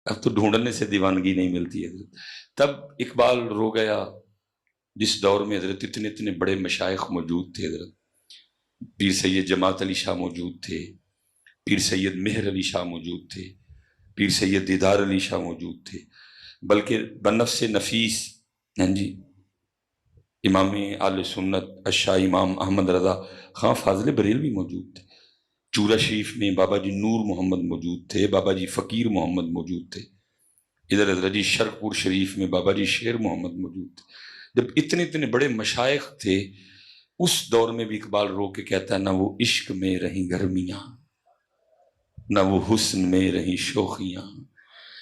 اب تو ڈھونڈنے سے دیوانگی نہیں ملتی حضرت۔ تب اقبال رو گیا جس دور میں حضرت اتنے اتنے بڑے مشائخ موجود تھے حضرت، پیر سید جماعت علی شاہ موجود تھے، پیر سید مہر علی شاہ موجود تھے، پیر سید دیدار علی شاہ موجود تھے، بلکہ بنفس نفیس ہاں جی امام آل سنت الشاہ امام احمد رضا خان فاضل بریلوی موجود تھے، چورا شریف میں بابا جی نور محمد موجود تھے، بابا جی فقیر محمد موجود تھے، ادھر حضرت جی شرق پور شریف میں بابا جی شیر محمد موجود تھے۔ جب اتنے اتنے بڑے مشائخ تھے اس دور میں بھی اقبال رو کے کہتا ہے نہ وہ عشق میں رہیں گرمیاں، نہ وہ حسن میں رہیں شوخیاں۔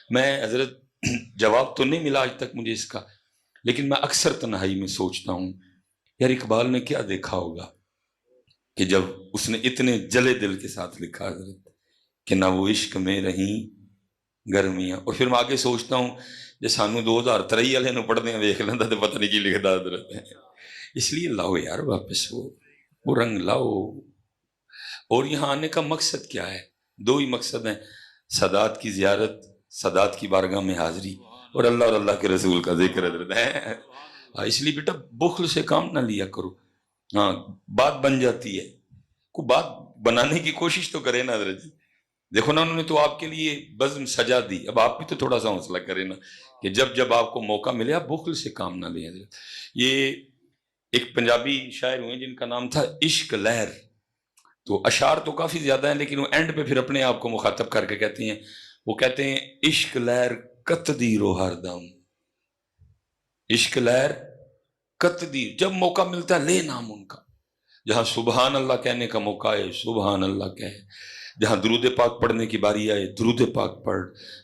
میں حضرت جواب تو نہیں ملا آج تک مجھے اس کا، لیکن میں اکثر تنہائی میں سوچتا ہوں یار اقبال نے کیا دیکھا ہوگا کہ جب اس نے اتنے جلے دل کے ساتھ لکھا حضرت کہ نہ وہ عشق میں رہیں گرمیاں۔ اور پھر میں آگے سوچتا ہوں جے سانو 2023 والے نو پڑھنے ویکھ لینا تو پتہ نہیں کی لکھدا حضرت۔ اس لیے لاؤ یار واپس وہ رنگ لاؤ۔ اور یہاں آنے کا مقصد کیا ہے؟ دو ہی مقصد ہیں، سادات کی زیارت، سادات کی بارگاہ میں حاضری، اور اللہ کے رسول کا ذکر حضرت ہے۔ اس لیے بیٹا بخل سے کام نہ لیا کرو، ہاں بات بن جاتی ہے، کوئی بات بنانے کی کوشش تو کرے نا حضرت جی۔ دیکھو نا انہوں نے تو آپ کے لیے بزم سجا دی، اب آپ بھی تو تھوڑا سا حوصلہ کریں نا کہ جب جب آپ کو موقع ملے آپ بخل سے کام نہ لیں حضرت۔ یہ ایک پنجابی شاعر ہوئے جن کا نام تھا عشق لہر، تو اشعار تو کافی زیادہ ہیں لیکن وہ اینڈ پہ پھر اپنے آپ کو مخاطب کر کے کہتے ہیں، وہ کہتے ہیں عشق لہر کت دی رو ہر دم، عشق لہر کت دی، جب موقع ملتا ہے لے نام ان کا، جہاں سبحان اللہ کہنے کا موقع ہے سبحان اللہ کہے، جہاں درود پاک پڑھنے کی باری آئے درود پاک پڑھ،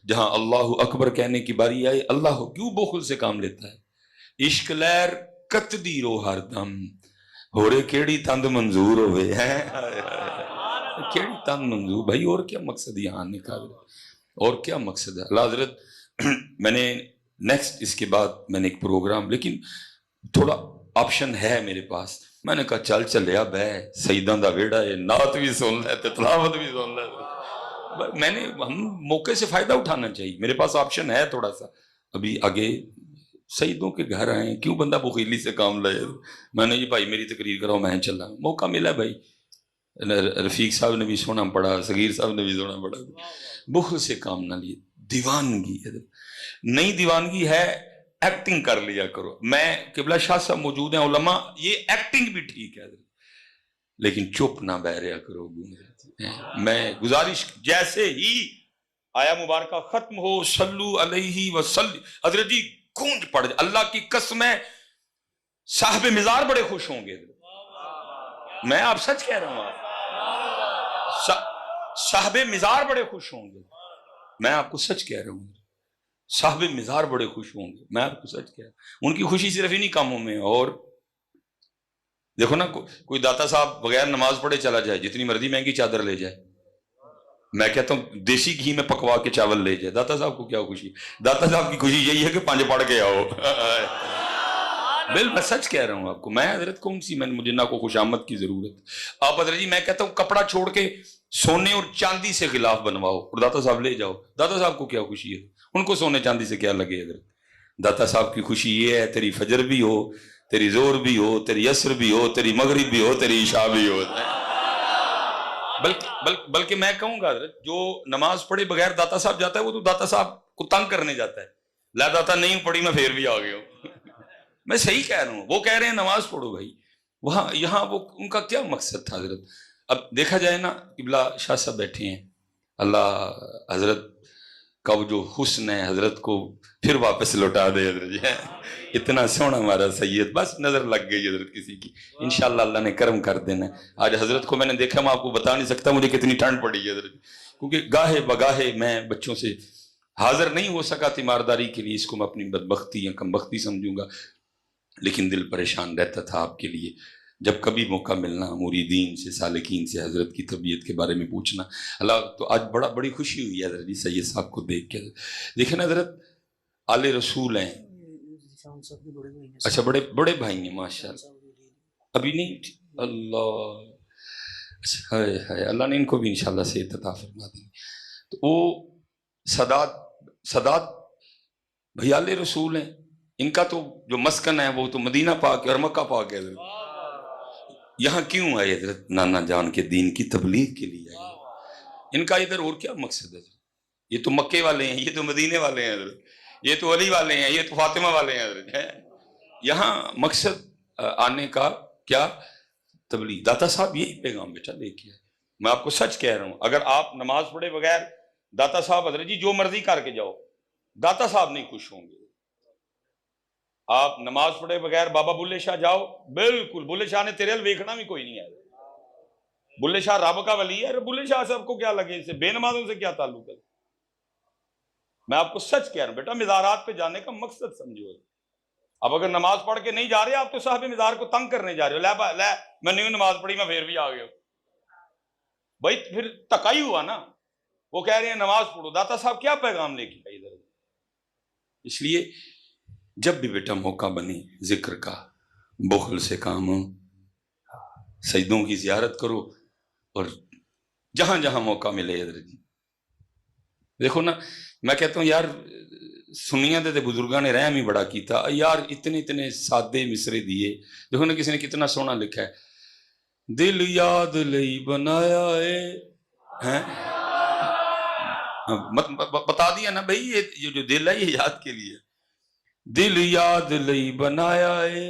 جہاں اللہ اکبر کہنے کی باری آئے اللہ، کیوں بخل سے کام لیتا ہے؟ عشق لہر کت دی رو ہر دم، ہورے کیڑی تند منظور ہوئے ہیں، کیڑی تند منظور بھائی، اور کیا مقصد یہاں آنے کا، اور کیا مقصد ہے؟ اللہ حضرت میں نے نیکسٹ اس کے بعد میں نے ایک پروگرام، لیکن تھوڑا آپشن ہے میرے پاس، میں نے کہا چل چلیا بے سیداں دا ویڑا ہے، نعت بھی سن لے تے تلاوت بھی سن لے، میں نے ہم موقع سے فائدہ اٹھانا چاہیے، میرے پاس آپشن ہے تھوڑا سا، ابھی آگے سیدوں کے گھر آئیں، کیوں بندہ بخیلی سے کام لائے؟ میں نے جی بھائی میری تقریر کراؤ میں چلا، موقع ملا بھائی، رفیق صاحب نے بھی سونا پڑا، صغیر صاحب نے بھی سونا پڑا، بخل سے کام نہ لیے، دیوانگی ہے، نئی دیوانگی ہے ایکٹنگ کر لیا کرو۔ میں قبلہ شاہ صاحب موجود ہیں علماء، یہ ایکٹنگ بھی ٹھیک ہے لیکن چپ نہ بہ رہا کرو۔ میں گزارش جیسے ہی آیا مبارکہ ختم ہو صلو علیہ وسلم، حضرت جی گونج پڑ جائے، اللہ کی قسم ہے صاحب مزار بڑے خوش ہوں گے، میں آپ سچ کہہ رہا ہوں، صاحب مزار بڑے خوش ہوں گے، میں آپ کو سچ کہہ رہا ہوں، صاحب مزار بڑے خوش ہوں گے، میں آپ کو سچ کہہ رہا ہوں۔ ان کی خوشی صرف انہی کاموں میں، اور دیکھو نا کوئی داتا صاحب بغیر نماز پڑھے چلا جائے، جتنی مرضی مہنگی چادر لے جائے، میں کہتا ہوں دیسی گھی میں پکوا کے چاول لے جائے، داتا صاحب کو کیا خوشی؟ داتا صاحب کی خوشی یہی ہے کہ 5 پڑھ کے آؤ۔ میں سچ کہہ رہا ہوں آپ کو، میں حضرت کون سی مجھے نہ کو خوشامد کی ضرورت، آپ حضرت جی میں کہتا ہوں کپڑا چھوڑ کے سونے اور چاندی سے غلاف بنواؤ اور داتا صاحب لے جاؤ، داتا صاحب کو کیا خوشی ہے؟ ان کو سونے چاندی سے کیا لگے حضرت؟ داتا صاحب کی خوشی یہ ہے تیری فجر بھی ہو، تیری زور بھی ہو، تیری عصر بھی ہو، تیری مغرب بھی ہو، تیری عشاء بھی ہو۔ بلکہ میں کہوں گا حضرت جو نماز پڑھے بغیر داتا صاحب جاتا ہے وہ تو داتا صاحب کو تنگ کرنے جاتا ہے، لا داتا نہیں پڑھی میں پھر بھی آ گیا ہوں۔ میں صحیح کہہ رہا ہوں، وہ کہہ رہے ہیں نماز پڑھو بھائی، وہاں یہاں وہ ان کا کیا مقصد تھا حضرت؟ اب دیکھا جائے نا قبلہ شاہ صاحب بیٹھے ہیں، اللہ حضرت کا وہ جو حسن ہے حضرت کو پھر واپس لوٹا دے حضرت جی، اتنا سونا ہمارا سید، بس نظر لگ گئی حضرت کسی کی، انشاءاللہ اللہ نے کرم کر دینا۔ آج حضرت کو میں نے دیکھا، میں آپ کو بتا نہیں سکتا مجھے کتنی ٹھنڈ پڑی ہے حضرت، کیونکہ گاہے بگاہے میں بچوں سے حاضر نہیں ہو سکا تیمارداری کے لیے، اس کو میں اپنی بدبختی یا کمبختی سمجھوں گا، لیکن دل پریشان رہتا تھا آپ کے لیے، جب کبھی موقع ملنا مریدین سے سالکین سے حضرت کی طبیعت کے بارے میں پوچھنا، اللہ تو آج بڑی خوشی ہوئی ہے حضرت جی سید صاحب کو دیکھ کے۔ دیکھیں نا حضرت آل رسول ہیں، اچھا بڑے بھائی ہیں ماشاءاللہ، ابھی نہیں، اللہ ہائے ہائے، اللہ نے ان کو بھی انشاءاللہ صحت عطا فرما دیں۔ تو وہ سادات سادات بھیال رسول ہیں، ان کا تو جو مسکن ہے وہ تو مدینہ پاک ہے اور مکہ پاک ہے حضرت۔ یہاں کیوں آئے حضرت؟ نانا جان کے دین کی تبلیغ کے لیے آئے۔ ان کا ادھر اور کیا مقصد ہے؟ یہ تو مکے والے ہیں، یہ تو مدینے والے ہیں حضرت، یہ تو علی والے ہیں، یہ تو فاطمہ والے ہیں حضرت۔ یہاں مقصد آنے کا کیا؟ تبلیغ۔ داتا صاحب یہی پیغام بیٹا لے کے آئے۔ میں آپ کو سچ کہہ رہا ہوں، اگر آپ نماز پڑھے بغیر داتا صاحب حضرت جی جو مرضی کر کے جاؤ، داتا صاحب نہیں خوش ہوں گے۔ آپ نماز پڑھے بغیر بابا بلے شاہ جاؤ، بالکل بلے شاہ نے تیرے حل ویکھنا بھی کوئی نہیں ہے۔ بلے شاہ رب کا ولی ہے، بلے شاہ صاحب کو کیا لگے اس سے، بے نمازوں سے کیا تعلق ہے؟ میں آپ کو سچ کہہ رہا ہوں بیٹا، مزارات پہ جانے کا مقصد سمجھو۔ اب اگر نماز پڑھ کے نہیں جا رہے آپ تو صاحب مزار کو تنگ کرنے جا رہے ہو۔ لے میں نہیں نماز پڑھی، میں پھر بھی آ گیا بھائی، پھر تکائی ہوا نا۔ وہ کہہ رہے ہیں نماز پڑھو، داتا صاحب کیا پیغام لے کے آئے ادھر؟ اس لیے جب بھی بیٹا موقع بنے ذکر کا، بخل سے کام ہو، سجدوں کی زیارت کرو، اور جہاں جہاں موقع ملے ادھر جی دیکھو نا۔ میں کہتا ہوں یار سنیاں دے بزرگاں نے رحم ہی بڑا کیتا یار، اتنے اتنے سادے مصرے دیے۔ دیکھو نا کسی نے کتنا سونا لکھا ہے، دل یاد لئی بنایا ہے، بتا دیا نا بھائی، یہ جو دل ہے یہ یاد کے لیے، دل یاد لئی بنایا ہے،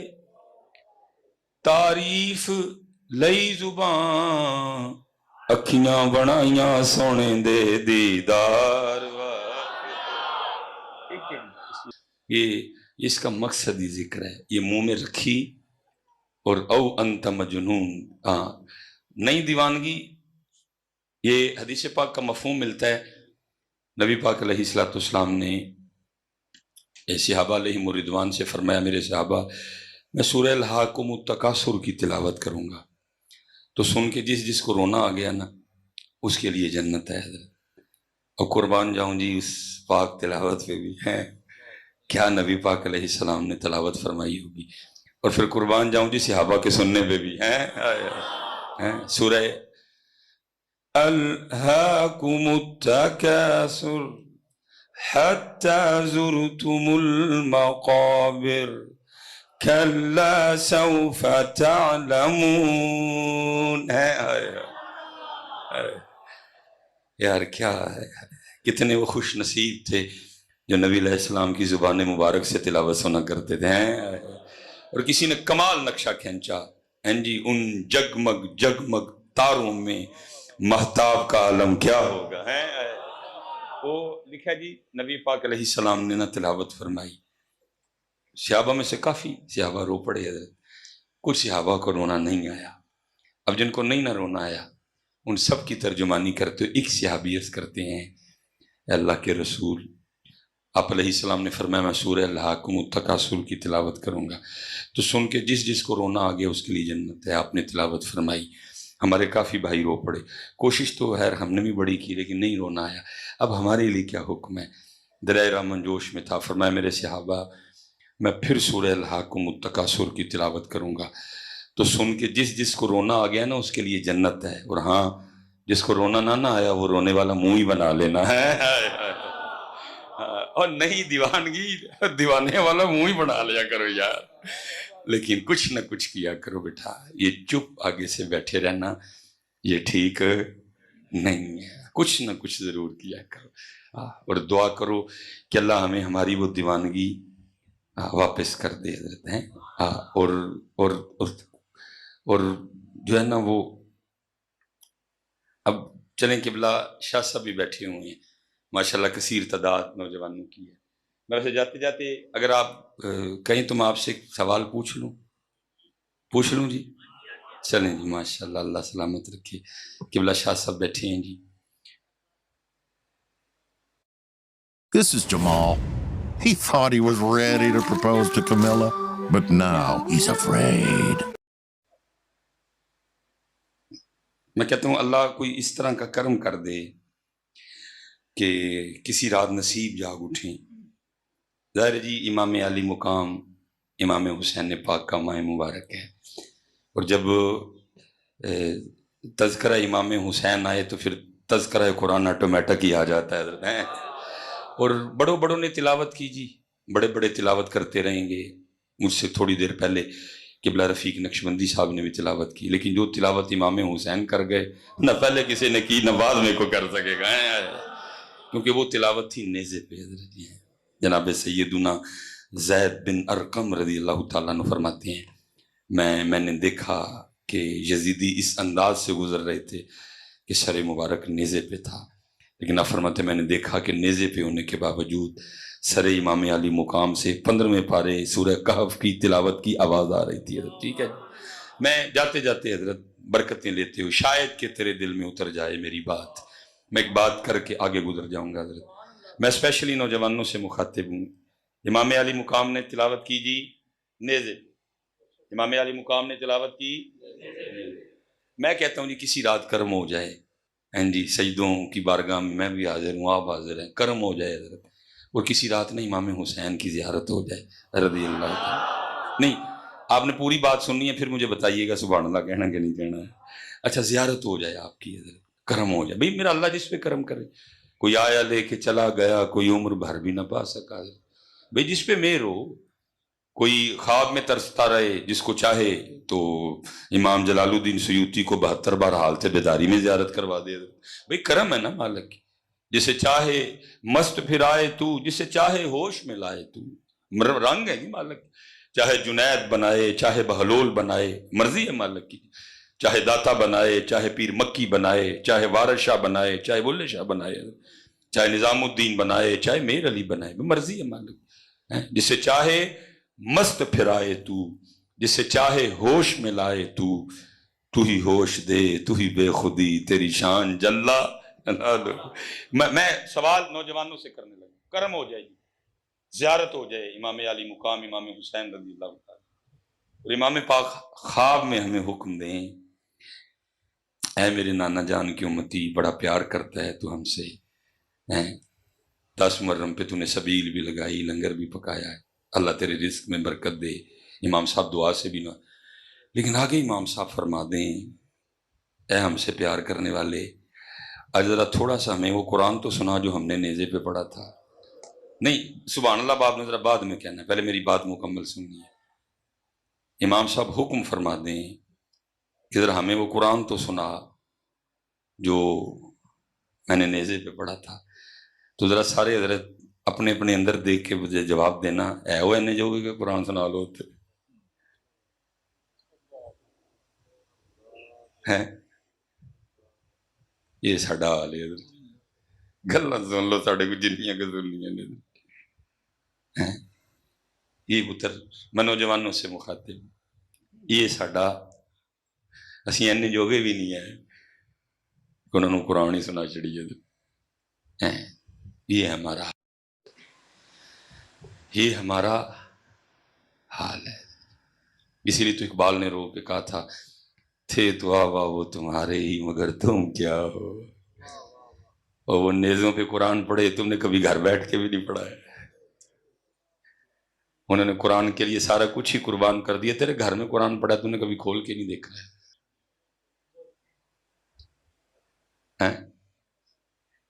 تعریف لئی زبان، اکھیاں بنائیاں سونے دے دیدار۔ یہ اس کا مقصد ہی ذکر ہے، یہ منہ میں رکھی اور او انت مجنون۔ نئی دیوانگی، یہ حدیث پاک کا مفہوم ملتا ہے۔ نبی پاک علیہ السلام نے صحابہ علیہم الرضوان سے فرمایا، میرے صحابہ میں سورہ الحاکم التکاثر کی تلاوت کروں گا تو سن کے جس کو رونا آ گیا نا اس کے لیے جنت ہے حضرت۔ اور قربان جاؤں جی اس پاک تلاوت پہ بھی ہیں، کیا نبی پاک علیہ السلام نے تلاوت فرمائی ہوگی، اور پھر قربان جاؤں جی صحابہ کے سننے پہ بھی ہیں۔ سورہ الہاکم التکاثر حتی زرتم المقابر کلا سوف تعلمون۔ یار کیا ہے، کتنے وہ خوش نصیب تھے جو نبی علیہ السلام کی زبان مبارک سے تلاوت سنا کرتے تھے۔ اور کسی نے کمال نقشہ کھینچا جی، ان جگمگ جگمگ تاروں میں مہتاب کا عالم کیا ہوگا۔ وہ لکھا جی نبی پاک علیہ السلام نے نہ تلاوت فرمائی، صحابہ میں سے کافی صحابہ رو پڑے حضرت، کچھ صحابہ کو رونا نہیں آیا۔ اب جن کو نہیں نہ رونا آیا ان سب کی ترجمانی کرتے ایک صحابی عرض کرتے ہیں، اے اللہ کے رسول، آپ علیہ السلام نے فرمایا میں سورہ الحاکم التکاثر کی تلاوت کروں گا تو سن کے جس کو رونا آ گیا اس کے لیے جنت ہے۔ آپ نے تلاوت فرمائی، ہمارے کافی بھائی رو پڑے، کوشش تو خیر ہم نے بھی بڑی کی لیکن نہیں رونا آیا۔ اب ہمارے لیے کیا حکم ہے؟ دلائرہ منجوش میں تھا، فرمایا میرے صحابہ میں پھر سورہ الحاکم التکاثر کی تلاوت کروں گا تو سن کے جس کو رونا آ گیا نا اس کے لیے جنت ہے، اور ہاں جس کو رونا نہ آیا وہ رونے والا منہ ہی بنا لینا ہے۔ اور نہیں دیوانگی دیوانے والا منہ ہی بنا لیا کرو یار، لیکن کچھ نہ کچھ کیا کرو بیٹا، یہ چپ آگے سے بیٹھے رہنا یہ ٹھیک نہیں ہے، کچھ نہ کچھ ضرور کیا کرو، اور دعا کرو کہ اللہ ہمیں ہماری وہ دیوانگی واپس کر دے حضرت ہیں۔ اور جو ہے نا وہ اب چلیں قبلہ شاہ صاحب بھی بیٹھے ہوئے ہیں ماشاءاللہ، کثیر تعداد نوجوانوں کی ہے۔ میں ویسے جاتے جاتے اگر آپ کہیں تو میں آپ سے ایک سوال پوچھ لوں جی؟ چلیں جی ماشاءاللہ، اللہ سلامت رکھے۔ قبلہ شاہ صاحب بیٹھے ہیں جی۔ This is Jamal. He thought he was ready to propose to Camilla, but now he's afraid. میں کہتا ہوں اللہ کوئی اس طرح کا کرم کر دے کہ کسی رات نصیب جاگ اٹھیں۔ ظاہر جی امام علی مقام امام حسین پاک کا ماہ مبارک ہے، اور جب تذکرہ امام حسین آئے تو پھر تذکرہ قرآن آٹومیٹک ہی آ جاتا ہے حضرت ہیں۔ اور بڑوں بڑوں نے تلاوت کی جی، بڑے بڑے تلاوت کرتے رہیں گے. مجھ سے تھوڑی دیر پہلے قبلہ رفیق نقشبندی صاحب نے بھی تلاوت کی، لیکن جو تلاوت امام حسین کر گئے نہ پہلے کسی نے کی نہ بعد میں کو کر سکے گا، کیونکہ وہ تلاوت تھی نیزے پہ. جناب سیدنا زید بن ارقم رضی اللہ تعالیٰ عنہ فرماتے ہیں میں نے دیکھا کہ یزیدی اس انداز سے گزر رہے تھے کہ سر مبارک نیزے پہ تھا، لیکن آپ فرماتے میں نے دیکھا کہ نیزے پہ ہونے کے باوجود سر امام علی مقام سے 15ویں پارے سورہ کہف کی تلاوت کی آواز آ رہی تھی. ٹھیک ہے، میں جاتے جاتے حضرت برکتیں لیتے ہو، شاید کہ تیرے دل میں اتر جائے میری بات. میں ایک بات کر کے آگے گزر جاؤں گا حضرت. میں اسپیشلی نوجوانوں سے مخاطب ہوں. امام علی مقام نے تلاوت کی جی نیزے، امام علی مقام نے تلاوت کی. میں کہتا ہوں جی کسی رات کرم ہو جائے، جی سجدوں کی بارگاہ میں بھی حاضر ہوں، آپ حاضر ہیں، کرم ہو جائے حضرت، اور کسی رات میں امام حسین کی زیارت ہو جائے رضی اللہ عنہ. نہیں آپ نے پوری بات سننی ہے، پھر مجھے بتائیے گا سبحان اللہ کہنا کہ نہیں کہنا ہے. اچھا زیارت ہو جائے آپ کی حضرت، کرم ہو جائے. بھئی میرا اللہ جس پہ کرم کرے. کوئی آیا لے کے چلا گیا، کوئی عمر بھر بھی نہ پا سکا. بھئی جس پہ مہر ہو، کوئی خواب میں ترستا رہے، جس کو چاہے تو امام جلال الدین سیوطی کو 72 بار حالت بیداری میں زیارت کروا دے. بھئی کرم ہے نا مالک کی. جسے چاہے مست پھرائے تو، جسے چاہے ہوش میں لائے تو. رنگ ہے جی مالک، چاہے جنید بنائے چاہے بہلول بنائے، مرضی ہے مالک کی. چاہے داتا بنائے، چاہے پیر مکی بنائے، چاہے وارث شاہ بنائے، چاہے بلے شاہ بنائے، چاہے نظام الدین بنائے، چاہے میر علی بنائے، مرضی ہے مالک. جسے چاہے مست پھرائے تو، جسے چاہے ہوش میں لائے تو ہی ہوش دے، تو ہی بے خودی تیری شان جلا. میں سوال نوجوانوں سے کرنے لگا، کرم ہو جائے گی، زیارت ہو جائے امام علی مقام امام حسین رضی اللہ تعالیٰ، اور امام پاک خواب میں ہمیں حکم دیں اے میرے نانا جان کی امتی، بڑا پیار کرتا ہے تو ہم سے، 10 محرم پہ تو نے سبیل بھی لگائی، لنگر بھی پکایا ہے، اللہ تیرے رزق میں برکت دے. امام صاحب دعا سے بھی نہ، لیکن آگے امام صاحب فرما دیں اے ہم سے پیار کرنے والے، آج ذرا تھوڑا سا ہمیں وہ قرآن تو سنا جو ہم نے نیزے پہ پڑھا تھا. نہیں سبحان اللہ باپ نے ذرا بعد میں کہنا ہے، پہلے میری بات مکمل سننی ہے. امام صاحب حکم فرما دیں کہ ذرا ہمیں وہ قرآن تو سنا جو میں نے نیزے پہ پڑھا تھا. تو ذرا سارے حضرت اپنے اپنے اندر دیکھ کے مجھے جواب دینا، اے وہ اینے جو کہ قرآن سنا لو تھے یہ ساڈا حال ہے. گلاں سن لو ساڈے کو جنیاں کہ سننیاں نے. یہ پتر میں نوجوانوں سے مخاطب، یہ ساڈا، اسی اینے جوگے بھی نہیں ہیں کہ انہوں نے قرآن ہی سنا چڑی ہے. یہ ہمارا حال ہے. اسی لیے تو اقبال نے رو کے کہا تھا تھے تو آوا وہ تمہارے ہی مگر تم کیا ہو. اور وہ نیزوں پہ قرآن پڑھے، تم نے کبھی گھر بیٹھ کے بھی نہیں پڑھا ہے. انہوں نے قرآن کے لیے سارا کچھ ہی قربان کر دیا. تیرے گھر میں قرآن پڑھا تم نے کبھی کھول کے نہیں دیکھا ہے.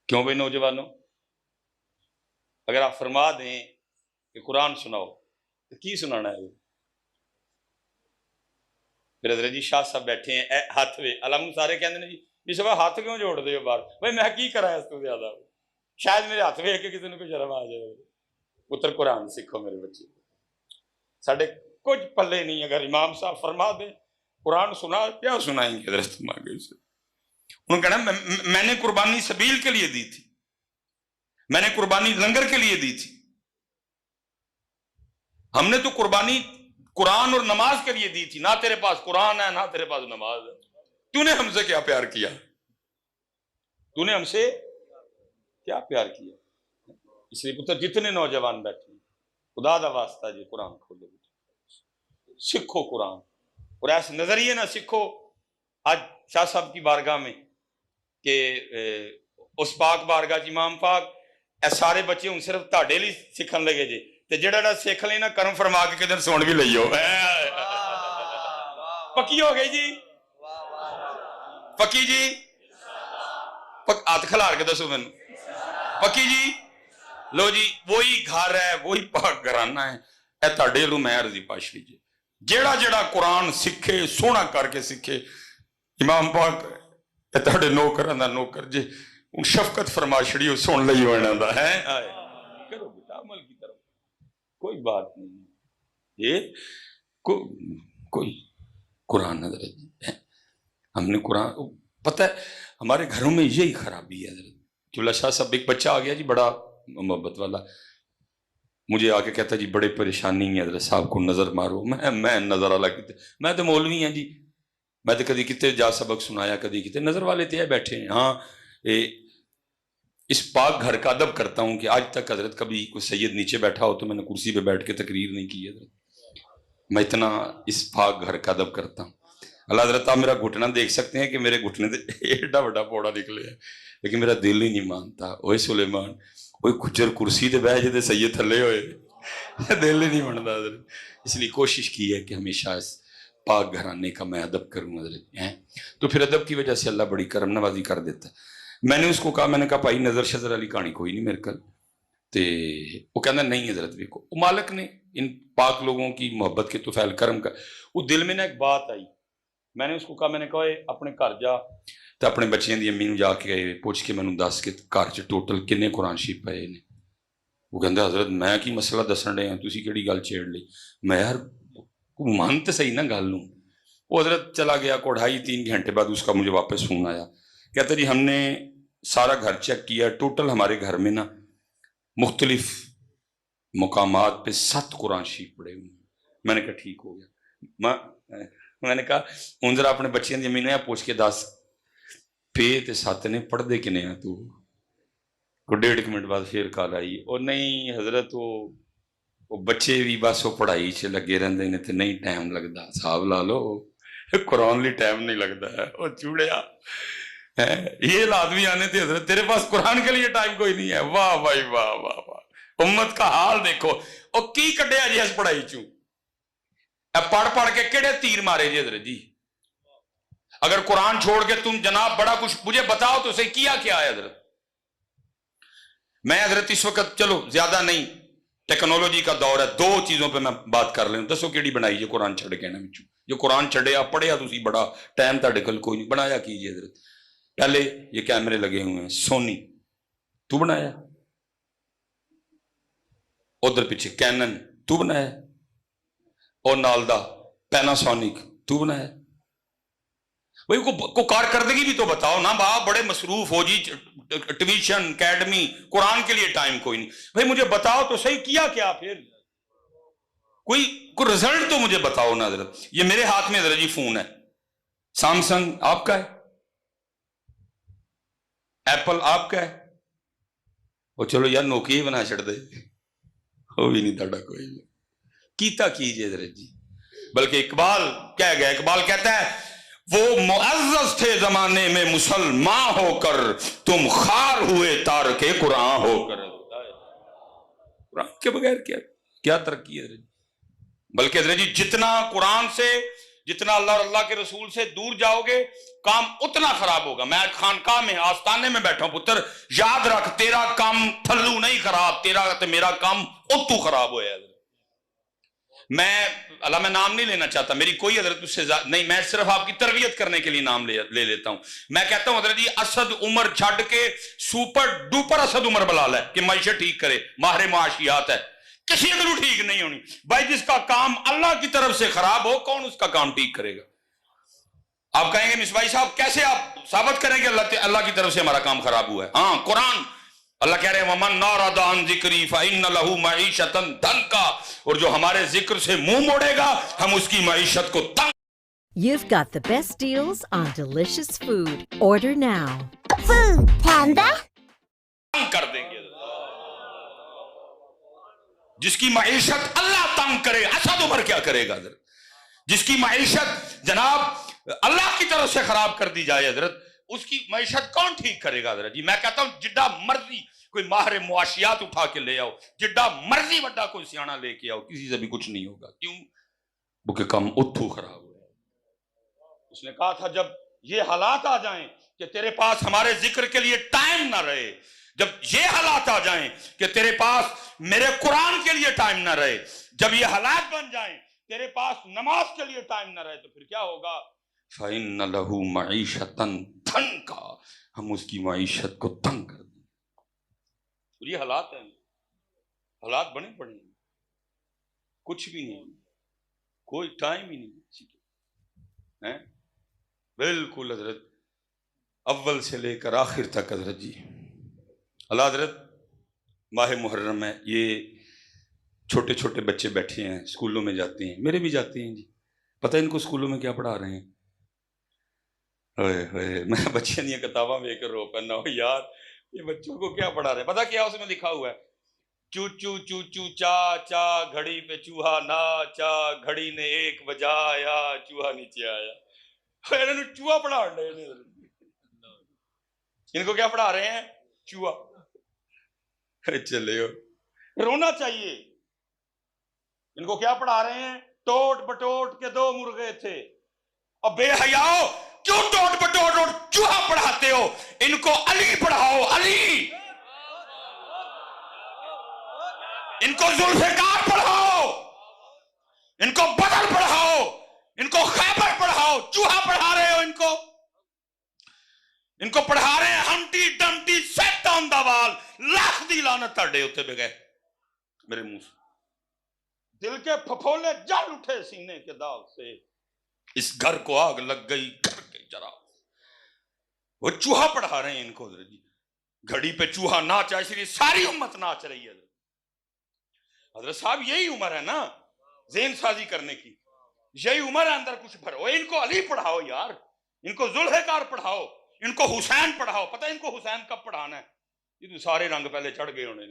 کیوں بھائی نوجوانوں، اگر آپ فرما دیں کہ قرآن سناؤ تو کی سنانا ہے؟ پھر حضرت جی شاہ صاحب بیٹھے ہیں، اے ہاتھ وے علم سارے کہتے ہیں جی سب ہاتھ کیوں جوڑ دے ہو باہر؟ بھائی میں کی کرا ہے اس تو زیادہ، شاید میرے ہاتھ وے کے کسی نے کوئی شرم آ جائے. پتر قرآن سیکھو میرے بچے، ساڑھے کچھ پلے نہیں. اگر امام صاحب فرما دیں قرآن سنا، کیا سنائیں گے حضرت تم آگے سے؟ انہوں نے کہنا میں نے قربانی سبیل کے لیے دی تھی، میں نے قربانی لنگر کے لیے دی تھی، ہم نے تو قربانی قرآن اور نماز کے لیے دی تھی. نہ تیرے پاس قرآن ہے نہ تیرے پاس نماز ہے، تو نے ہم سے کیا پیار کیا؟ تو نے ہم سے کیا پیار کیا؟ اس لیے پتر جتنے نوجوان بیٹھے ہیں، خدا دا واسطہ جی قرآن کھولو، سیکھو قرآن. اور ایسے نظریے نہ سیکھو آج شاہ صاحب کی بارگاہ میں کہ اس پاک بارگاہ چ امام پاک اے سارے بچے ہوں صرف تہاڈے لئی سیکھن لگے جی، تے جڑا سیکھ لینا کرم فرما کے کدھر سن بھی لئیو. پکی ہو گئی جی، پکی جی، ہاتھ کھلار کے دسو مینوں، پکی جی. لو جی وہی گھر ہے, وہی پاک گھرانہ ہے. اے تہاڈے لو میں عرضی پاشوی جی, جیڑا جیڑا قرآن سکھے سونا کر کے سکھے. امام پاک اے تہاڈے نوکراں دا نوکر جی, ان شفقت فرما چھڑی او سن لئی ہونا دا ہے. کرو بیٹا عمل کی طرف, کوئی بات نہیں. یہ کوئی قرآن نظر ہے. ہم نے قرآن, پتہ ہے ہمارے گھروں میں یہی خرابی ہے حضرت. چولہ شاہ صاحب ایک بچہ آ گیا جی بڑا محبت والا, مجھے آ کے کہتا جی بڑے پریشانی ہے حضرت صاحب کو نظر مارو. میں نظر والا کتے, میں تو مولوی ہیں جی, میں تو کدی کتے جا سبق سنایا, کدی کتے نظر والے تھے بیٹھے ہیں. ہاں اس پاک گھر کا ادب کرتا ہوں کہ آج تک حضرت کبھی کوئی سید نیچے بیٹھا ہو تو میں نے کرسی پہ بیٹھ کے تقریر نہیں کی حضرت. میں اتنا اس پاک گھر کا ادب کرتا ہوں. اللہ حضرت آپ میرا گھٹنا دیکھ سکتے ہیں کہ میرے گھٹنے سے ایڈا بڑا پوڑا نکلے ہے, لیکن میرا دل ہی نہیں مانتا. اوے سلیمان, کوئی کچر کرسی تے بیٹھ جے سید تھلے ہوئے, دل ہی نہیں مانتا حضرت. اس لیے کوشش کی ہے کہ ہمیشہ اس پاک گھرانے کا میں ادب کروں حضرت. تو پھر ادب کی وجہ سے اللہ بڑی کرم نوازی کر دیتا ہے. میں نے اس کو کہا, میں نے کہا بھائی نظر شذر علی کہانی کوئی نہیں میرے کل. تے وہ کہنا نہیں حضرت دیکھو, مالک نے ان پاک لوگوں کی محبت کے توفیل کرم کا. وہ دل میں نہ ایک بات آئی, میں نے اس کو کہا, میں نے کہا اپنے گھر جا تو اپنے بچیاں دی امی نو جا کے پوچھ کے مینوں دس کہ گھر چ ٹوٹل کنے قرآن شریف پئے نے. وہ کہندا حضرت میں کی مسئلہ دسن ڈے ہاں, تسی کیڑی گل چھیڑ لئی. میں یار مان تے صحیح نا گل نوں. وہ حضرت چلا گیا, کو 2.5-3 گھنٹے بعد اس کا مجھے واپس فون آیا, کہتا جی ہم نے سارا گھر چیک کیا, ٹوٹل ہمارے گھر میں نا مختلف مقامات پہ 7 قرآن شریف پڑے ہوئے. میں نے کہا ٹھیک ہو گیا. میں نے کہا ہوں ذرا اپنے بچیاں دی امی نے پوچھ کے دس پے تے 7 نے پڑھ دے کنے ہیں تو. کو 1.5 منٹ بعد پھر کال آئی, اور نہیں حضرت وہ بچے بھی بس وہ پڑھائی چ لگے رہندے نے تے نہیں ٹائم لگتا. حساب لا لو قرآن لی ٹائم نہیں لگتا ہے. وہ چوڑیا یہ حالات بھی آنے تھے حضرت, تیرے پاس قرآن کے لیے ٹائم کوئی نہیں ہے. واہ بھائی واہ واہ واہ, امت کا حال دیکھو. اور کی کڈیا جی اس پڑھائی چوں, پڑھ پڑھ کے کیڑے تیر مارے جی حضرت جی. اگر قرآن چھوڑ کے تم جناب بڑا کچھ مجھے بتاؤ تو صحیح کیا کیا ہے حضرت. میں حضرت اس وقت چلو زیادہ نہیں, ٹیکنالوجی کا دور ہے, 2 چیزوں پہ میں بات کر لیں. دسو کیڑی بنائی جی قرآن چھڑ کے نا بچوں, جو قرآن چھڑیا پڑھیا تسی بڑا ٹائم تہاڈے کول کوئی نہیں. بنایا کیجیے حضرت. پہلے یہ کیمرے لگے ہوئے ہیں, سونی تو بنایا, ادھر پیچھے کینن تو بنایا, اور نالدہ پیناسونک تو بنایا. بھائی کو کارکردگی بھی تو بتاؤ نا باپ, بڑے مصروف ہو جی, ٹیویشن اکیڈمی, قرآن کے لیے ٹائم کوئی نہیں. بھائی مجھے بتاؤ تو صحیح کیا کیا پھر, کوئی رزلٹ تو مجھے بتاؤ نا حضرت. یہ میرے ہاتھ میں حضرت جی فون ہے, سامسنگ آپ کا ہے, ایپل آپ کا ہے, وہ چلو یار نوکیا ہی بنا چھڑ دے, وہ بھی نہیں تھا کوئی کیتا کیجئے حضرت جی. بلکہ اقبال کہہ گیا, اقبال کہتا ہے وہ معزز تھے زمانے میں مسلمان ہو کر, تم خار ہوئے تارک قرآن ہو کر. قرآن کے بغیر کیا ترقی ہے. بلکہ حضرت جی جتنا قرآن سے, جتنا اللہ اور اللہ کے رسول سے دور جاؤ گے کام اتنا خراب ہوگا. میں خانقاہ میں آستانے میں بیٹھا ہوں, پتر یاد رکھ تیرا کام تھلو نہیں خراب, تیرا تے میرا کام اتو خراب ہویا ہے. میں اللہ میں نام نہیں لینا چاہتا, میری کوئی حضرت اس سے نہیں, میں صرف آپ کی تربیت کرنے کے لیے نام لے لیتا ہوں. میں کہتا ہوں حضرت جی اسد عمر چھڑ کے سپر ڈوپر اسد عمر بلال ہے کہ معیشت ٹھیک کرے, ماہر معاشیات ہے, کسی ادھر ٹھیک نہیں ہونی. بھائی جس کا کام اللہ کی طرف سے خراب ہو, کون اس کا کام ٹھیک کرے گا. آپ کہیں گے مصباحی صاحب کیسے آپ ثابت کریں گے اللہ کی طرف سے ہمارا کام خراب ہوا ہے. ہاں قرآن, اللہ کہہ رہے ہیں وَمَن نَارَدَ عَنْ ذِكْرِي فَإِنَّ لَهُ مَعِيشَةً ضَنْكَ, اور جو ہمارے ذکر سے منہ موڑے گا ہم اس کی معیشت کو تنگ. You've got the best deals on delicious food. Order now. Food Panda. کر دیں گے. جس کی معیشت اللہ تنگ کرے, اسد عمر کیا کرے گا حضرت. جس کی معیشت جناب اللہ کی طرف سے خراب کر دی جائے حضرت, اس کی معیشت کون ٹھیک کرے گا حضرت جی. میں کہتا ہوں جڈا مرضی کوئی ماہر معاشیات اٹھا کے لے آؤ, جڈا مرضی بڑا کوئی سیاںا لے کے آؤ, کسی سے بھی کچھ نہیں ہوگا. کیوں؟ وہ کہ کم اتھو خراب ہوا. اس نے کہا تھا جب یہ حالات آ جائیں کہ تیرے پاس ہمارے ذکر کے لیے ٹائم نہ رہے, جب یہ حالات آ جائیں کہ تیرے پاس میرے قرآن کے لیے ٹائم نہ رہے، جب یہ حالات بن جائیں تیرے پاس نماز کے لیے ٹائم نہ رہے، تو پھر کیا ہوگا؟ فَإِنَّ لَهُ مَعِيشَةً دَنْكَ، ہم اس کی معیشت کو تنگ کر دیں۔ اور یہ حالات ہیں، حالات بنے پڑے ہیں، کچھ بھی نہیں، کوئی ٹائم ہی نہیں، بالکل حضرت اول سے لے کر آخر تک حضرت جی اللہ حضرت ماہ محرم ہے، یہ چھوٹے چھوٹے بچے بیٹھے ہیں اسکولوں میں جاتے ہیں، میرے بھی جاتے ہیں جی، پتہ ان کو اسکولوں میں کیا پڑھا رہے ہیں؟ میں بچے نہیں کتاباں لے کر رو پڑنا ہو یار، یہ بچوں کو کیا پڑھا رہے ہیں؟ پتہ کیا اس میں لکھا ہوا ہے؟ چو چو چو چو چا چا گھڑی پہ چوہا ناچا، گھڑی نے 1 بجایا، چوہا نیچے آیا۔ انہوں نے چوہا پڑھا رہے ہیں، ان کو کیا پڑھا رہے ہیں؟ چوہا۔ چلے رونا چاہیے، ان کو کیا پڑھا رہے ہیں؟ ٹوٹ بٹوٹ کے 2 مرغے تھے۔ اب بے حیاؤ کیوں ٹوٹ بٹوٹ اور چوہا پڑھاتے ہو؟ ان کو علی پڑھاؤ، علی، ان کو ذوالفقار پڑھاؤ، ان کو بدر پڑھاؤ، ان کو خیبر پڑھاؤ۔ چوہا پڑھا رہے ہو ان کو پڑھا رہے ہیں ہمٹی ڈمٹی سیٹ آن دا وال، لاکھ دی لعنت تڑے ہوتے بگئے میرے منہ سے، دل کے پھپھولے جل اٹھے سینے کے داغ سے، اس گھر کو آگ لگ گئی گھر کے چراغ۔ وہ چوہا پڑھا رہے ہیں ان کو حضرت جی، گھڑی پہ چوہا ناچا، اس لیے ساری امت ناچ رہی ہے۔ حضرت صاحب یہی عمر ہے نا ذہن سازی کرنے کی، یہی عمر ہے اندر کچھ بھرو۔ ان کو علی پڑھاؤ یار، ان کو ذوالفقار پڑھاؤ، ان کو حسین پڑھاؤ۔ پتہ ہے ان کو حسین کب پڑھانا ہے؟ یہ تو سارے رنگ پہلے چڑھ گئے ہونے،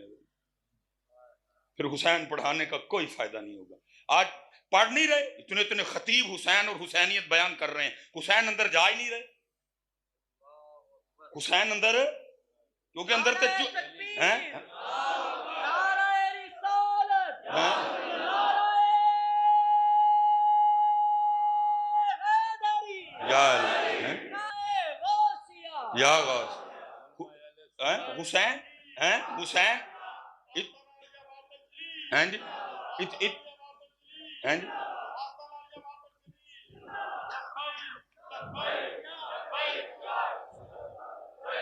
پھر حسین پڑھانے کا کوئی فائدہ نہیں ہوگا۔ آج پڑھ نہیں رہے، اتنے خطیب حسین اور حسینیت بیان کر رہے ہیں، حسین اندر جا ہی نہیں رہے، حسین اندر، کیونکہ اندر یا حسین حسین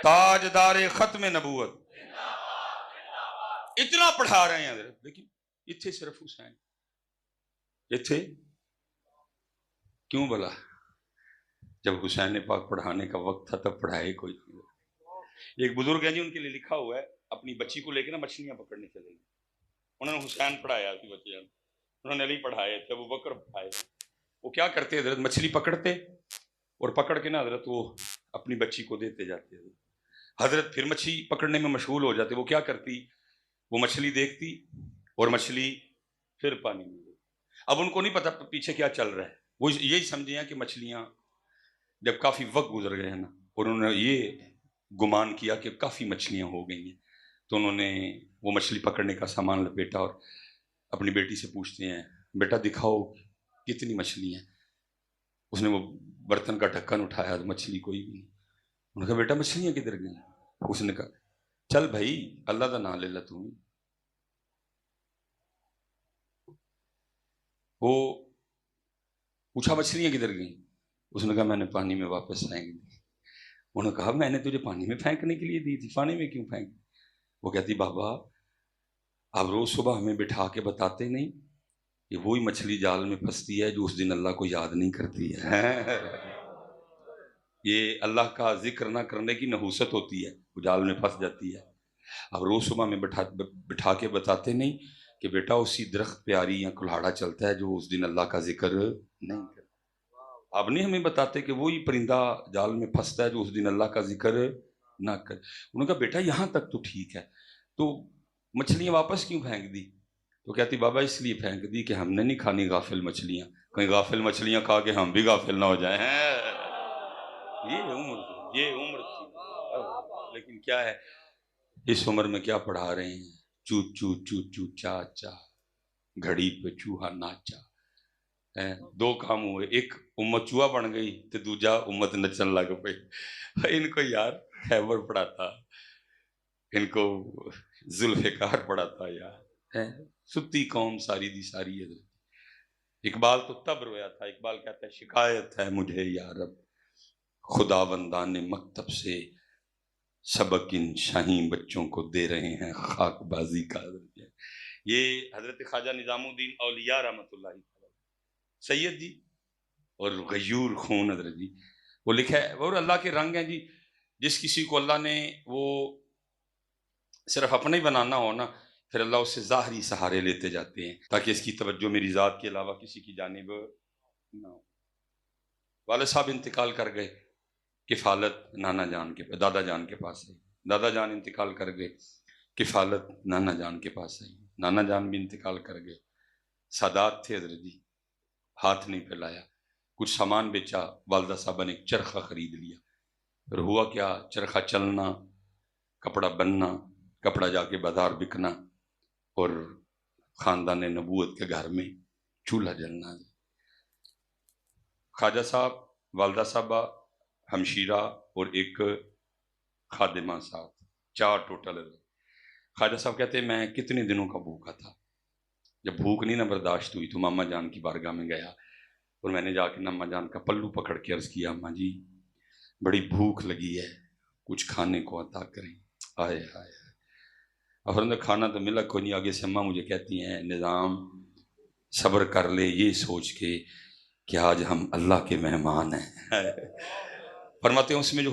تاجدار ختم نبوت، اتنا پڑھا رہے ہیں حضرت، لیکن اتھے صرف حسین، اتھے کیوں بلا؟ جب حسین پاک پڑھانے کا وقت تھا تب پڑھائے کوئی نہیں۔ ایک بزرگ ہیں جی، ان کے لیے لکھا ہوا ہے، اپنی بچی کو لے کے نا مچھلیاں پکڑنے چلے گئے، انہوں نے حسین پڑھایا اپنی بچیاں، انہوں نے علی پڑھائے تھے، ابو بکر پڑھائے۔ وہ کیا کرتے حضرت؟ مچھلی پکڑتے اور پکڑ کے نا حضرت وہ اپنی بچی کو دیتے جاتے، حضرت پھر مچھلی پکڑنے میں مشغول ہو جاتے۔ وہ کیا کرتی؟ وہ مچھلی دیکھتی اور مچھلی پھر پانی میں۔ اب ان کو نہیں پتا پیچھے کیا چل رہا ہے، وہ یہی سمجھے ہیں کہ مچھلیاں، جب کافی وقت گزر گئے ہیں نا اور انہوں نے یہ گمان کیا کہ کافی مچھلیاں ہو گئی ہیں، تو انہوں نے وہ مچھلی پکڑنے کا سامان لپیٹا اور اپنی بیٹی سے پوچھتے ہیں، بیٹا دکھاؤ کتنی مچھلی ہیں؟ اس نے وہ برتن کا ڈھکن اٹھایا تو مچھلی کوئی بھی نہیں۔ انہوں نے کہا بیٹا مچھلیاں کدھر گئیں؟ اس نے کہا چل بھائی اللہ کا نام لے لا تم۔ وہ پوچھا مچھلیاں کدھر گئیں؟ اس نے کہا میں نے پانی میں واپس پھینک دی۔ انہوں نے کہا میں نے تجھے پانی میں پھینکنے کے لیے دی تھی، پانی میں کیوں پھینک؟ وہ کہتی بابا آپ روز صبح ہمیں بٹھا کے بتاتے نہیں کہ وہی مچھلی جال میں پھنستی ہے جو اس دن اللہ کو یاد نہیں کرتی ہے۔ یہ اللہ کا ذکر نہ کرنے کی نحوست ہوتی ہے، وہ جال میں پھنس جاتی ہے۔ اب روز صبح میں بٹھا کے بتاتے نہیں کہ بیٹا اسی درخت پہ آری یا کلہاڑا چلتا ہے جو اس دن اللہ کا ذکر نہیں کرتا۔ اب نہیں ہمیں بتاتے کہ وہی پرندہ جال میں پھنستا ہے جو اس دن اللہ کا ذکر نہ کر۔ انہوں نے کہا بیٹا یہاں تک تو ٹھیک ہے، تو مچھلیاں واپس کیوں پھینک دی؟ تو کہتی بابا اس لیے پھینک دی کہ ہم نے نہیں کھانی غافل مچھلیاں، کہیں غافل مچھلیاں کھا کے ہم بھی غافل نہ ہو جائیں۔ یہ عمر تھی، لیکن کیا ہے اس عمر میں کیا پڑھا رہے ہیں؟ چو چو چو چو چا چا، گھڑی پہ چوہا ناچا۔ 2 کام ہوئے، ایک امت چوہا بن گئی تو دوجا امت نچن لگ پئی۔ ان کو یار خیبر پڑھاتا، ان کو ذوالفقار پڑا تھا یار، ستی قوم ساری دی ساری ہے۔ اقبال تو تب رویا تھا، اقبال کہتا ہے شکایت ہے مجھے یا رب، خداوندان مکتب سے سبق ان شاہین بچوں کو دے رہے ہیں خاک بازی کا۔ یہ حضرت خواجہ نظام الدین اولیاء رحمۃ اللہ سید جی اور غیور خون حضرت جی، وہ لکھا ہے، اور اللہ کے رنگ ہیں جی، جس کسی کو اللہ نے وہ صرف اپنا ہی بنانا ہو نا، پھر اللہ اس سے ظاہری سہارے لیتے جاتے ہیں تاکہ اس کی توجہ میری ذات کے علاوہ کسی کی جانب نہ ہو۔ والد صاحب انتقال کر گئے، کفالت نانا جان کے دادا جان کے پاس ہے، دادا جان انتقال کر گئے، کفالت نانا جان کے پاس ہے، نانا جان بھی انتقال کر گئے۔ سادات تھے حضرت جی، ہاتھ نہیں پھیلایا، کچھ سامان بیچا، والدہ صاحبہ نے ایک چرخہ خرید لیا، پھر ہوا کیا، چرخہ چلنا، کپڑا بننا، کپڑا جا کے بازار بکنا، اور خاندان نبوت کے گھر میں چولہا جلنا۔ خواجہ صاحب، والدہ صاحبہ، ہمشیرہ اور ایک خادمہ صاحب، 4 ٹوٹل۔ خواجہ صاحب کہتے ہیں میں کتنے دنوں کا بھوکا تھا، جب بھوک نہیں نہ برداشت ہوئی تو ماما جان کی بارگاہ میں گیا، اور میں نے جا کے ماما جان کا پلو پکڑ کے عرض کیا، اماں جی بڑی بھوک لگی ہے، کچھ کھانے کو عطا کریں۔ آئے آئے افرندہ کھانا تو ملا کوئی نہیں، آگے سے اماں مجھے کہتی ہیں نظام صبر کر لے یہ سوچ کے کہ آج ہم اللہ کے مہمان ہیں۔ فرماتے ہیں اس میں جو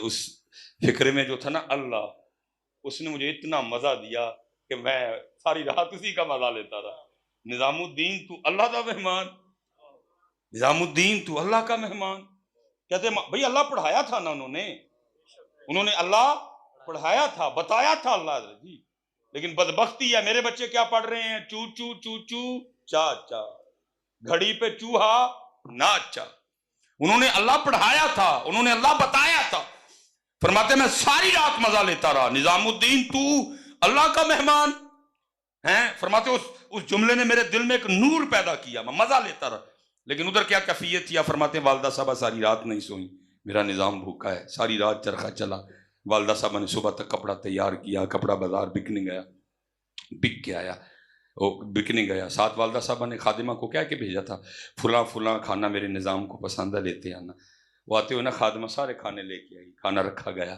اس فکرے میں جو تھا نا اللہ، اس نے مجھے اتنا مزہ دیا کہ میں ساری رات اسی کا مزہ لیتا رہا۔ نظام الدین تو اللہ کا مہمان، نظام الدین تو اللہ کا مہمان۔ کہتے ہیں بھئی اللہ پڑھایا تھا نا، انہوں نے اللہ پڑھایا تھا، بتایا تھا اللہ جی، لیکن بدبختی ہے میرے بچے کیا پڑھ رہے ہیں، چو چو چو چو چا چا، گھڑی پہ چوہا ناچا۔ انہوں نے اللہ پڑھایا تھا، انہوں نے اللہ بتایا تھا۔ فرماتے میں ساری رات مزہ لیتا رہا، نظام الدین تو اللہ کا مہمان ہیں۔ فرماتے اس جملے نے میرے دل میں ایک نور پیدا کیا، میں مزہ لیتا رہا، لیکن ادھر کیا کیفیت تھی؟ فرماتے ہیں والدہ صاحبہ ساری رات نہیں سوئی، میرا نظام بھوکا ہے، ساری رات چرخہ چلا۔ والدہ صاحبہ نے صبح تک کپڑا تیار کیا، کپڑا بازار بکنے گیا، بک کے آیا، بکنے گیا۔ ساتھ والدہ صاحبہ نے خادمہ کو کہہ کے بھیجا تھا فلاں فلاں کھانا میرے نظام کو پسند ہے، لیتے آنا۔ وہ آتے ہوئے نا خادمہ سارے کھانے لے کے آئی، کھانا رکھا گیا،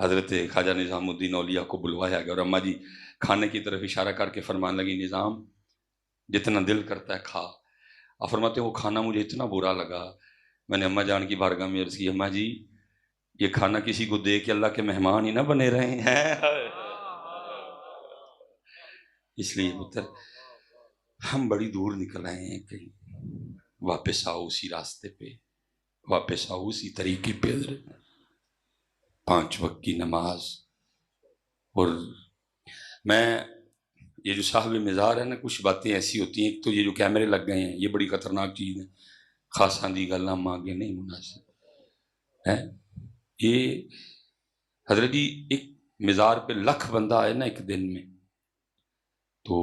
حضرت خواجہ نظام الدین اولیاء کو بلوایا گیا، اور اماں جی کھانے کی طرف اشارہ کر کے فرمان لگی نظام جتنا دل کرتا ہے کھا۔ اور فرماتے وہ کھانا مجھے اتنا برا لگا، میں نے اماں جان کی بارگاہ میں عرض کی، اماں جی یہ کھانا کسی کو دے کے اللہ کے مہمان ہی نہ بنے رہے ہیں۔ اس لیے پتر ہم بڑی دور نکل آئے ہیں، کہیں واپس آؤ اسی راستے پہ، واپس آؤ اسی طریقے پہ، 5 وقت کی نماز۔ اور میں یہ جو صاحب مزار ہے نا، کچھ باتیں ایسی ہوتی ہیں، ایک تو یہ جو کیمرے لگ گئے ہیں یہ بڑی خطرناک چیز ہے، خاصاں دی گلاں مانگے نہیں مناسب ہے۔ یہ حضرت جی ایک مزار پہ 1,00,000 بندہ آئے نا ایک دن میں، تو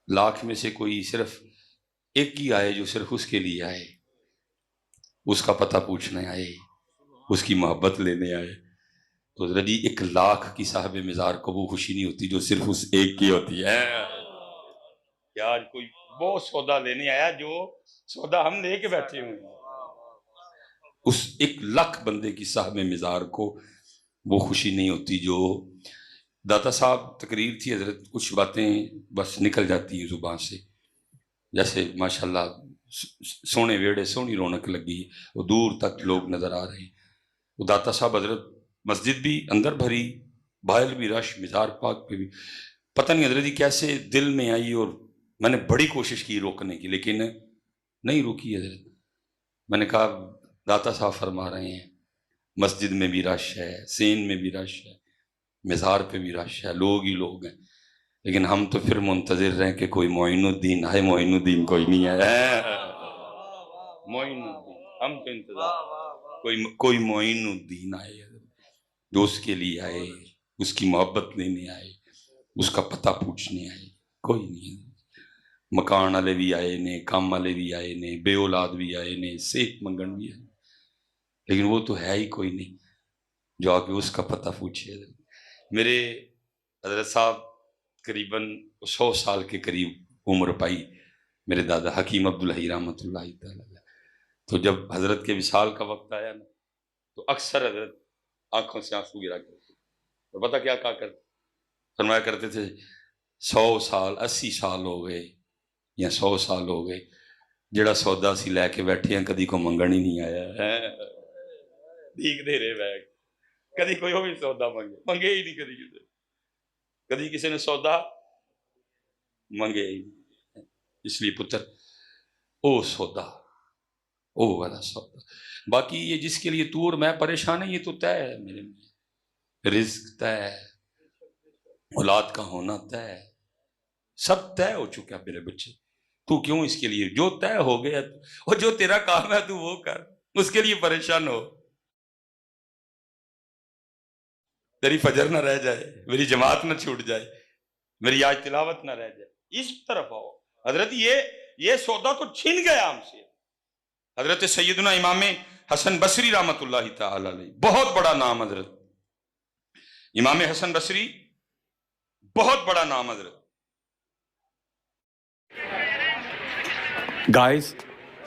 1,00,000 میں سے کوئی صرف ایک ہی آئے جو صرف اس کے لیے آئے، اس کا پتہ پوچھنے آئے، اس کی محبت لینے آئے۔ تو حضرت جی 1,00,000 کی صاحب مزار کو وہ خوشی نہیں ہوتی جو صرف اس ایک کی ہوتی ہے۔ کہ آج کوئی وہ سودا لینے آیا جو سودا ہم لے کے بیٹھے ہوئے ہیں، اس 1,00,000 بندے کی صاحب مزار کو وہ خوشی نہیں ہوتی جو داتا صاحب تقریر تھی حضرت، کچھ باتیں بس نکل جاتی ہیں زبان سے، جیسے ماشاءاللہ سونے ویڑے سونی رونق لگی، وہ دور تک لوگ نظر آ رہے ہیں۔ وہ داتا صاحب حضرت مسجد بھی اندر بھری، باہر بھی رش، مزار پاک پہ بھی، پتہ نہیں حضرت جی کیسے دل میں آئی، اور میں نے بڑی کوشش کی روکنے کی لیکن نہیں روکی حضرت۔ میں نے کہا داتا صاحب فرما رہے ہیں مسجد میں بھی رش ہے، سین میں بھی رش ہے، مزار پہ بھی رش ہے، لوگ ہی لوگ ہیں، لیکن ہم تو پھر منتظر رہیں کہ کوئی معین الدین آئے، معین الدین کوئی نہیں ہے۔ معین الدین ہم تو انتظار، کوئی معین الدین آئے جو اس کے لیے آئے، اس کی محبت لینے آئے، اس کا پتہ پوچھنے آئے، کوئی نہیں ہے۔ مکان والے بھی آئے نے، کام والے بھی آئے نے، بے اولاد بھی آئے نے، صحت منگن بھی آئے، لیکن وہ تو ہے ہی کوئی نہیں جو آ کے اس کا پتہ پوچھے. میرے حضرت صاحب قریباً 100 سال کے قریب عمر پائی میرے دادا حکیم عبدالحی رحمۃ اللہ تعالی. تو جب حضرت کے وصال کا وقت آیا نا تو اکثر حضرت آنکھوں سے آنسو گرا کرتے اور پتہ کیا کہا کرتے, فرمایا کرتے تھے 100 سال 80 سال ہو گئے یا 100 سال ہو گئے جڑا سودا سی لے کے بیٹھے ہیں کدی کو منگن ہی نہیں آیا. دیکھ دے رہے بیگ کدی کوئی بھی سودا منگے ہی نہیں, کدی کسی نے سودا منگے ہی نہیں. اس لیے پتر او سودا او والا سودا. باقی یہ جس کے لیے تو اور میں پریشان ہیں یہ تو طے ہے میرے میں, رزق طے ہے, اولاد کا ہونا طے ہے, سب طے ہو چکا میرے بچے. تو کیوں اس کے لیے جو طے ہو گیا اور جو تیرا کام ہے تو وہ کر, اس کے لیے پریشان ہو. تیری فجر نہ رہ جائے, میری جماعت نہ چھوٹ جائے, میری آج تلاوت نہ رہ جائے, اس طرف آؤ. حضرت یہ سودا تو چھن گیا ہم سے. حضرت سیدنا امام حسن بصری رحمۃ اللہ تعالی علیہ, بہت بڑا نام حضرت, امام حسن بصری بہت بڑا نام حضرت. Guys,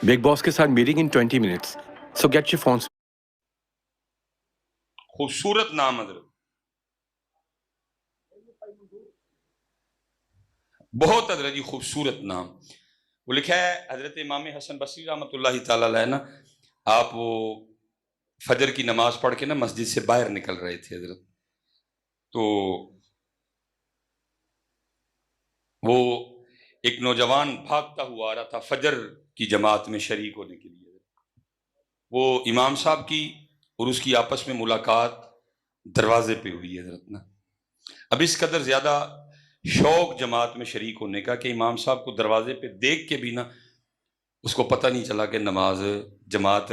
Big Boss کے ساتھ meeting in 20 minutes. So get your phones. خوبصورت نام حضرت, بہت حضرت جی خوبصورت نام. وہ لکھا ہے حضرت امام حسن بصری رحمۃ اللہ تعالی علیہ نا, آپ وہ فجر کی نماز پڑھ کے نا مسجد سے باہر نکل رہے تھے حضرت, تو وہ ایک نوجوان بھاگتا ہوا آ رہا تھا فجر کی جماعت میں شریک ہونے کے لیے. وہ امام صاحب کی اور اس کی آپس میں ملاقات دروازے پہ ہوئی حضرت نا. اب اس قدر زیادہ شوق جماعت میں شریک ہونے کا کہ امام صاحب کو دروازے پہ دیکھ کے بھی نا اس کو پتہ نہیں چلا کہ نماز جماعت,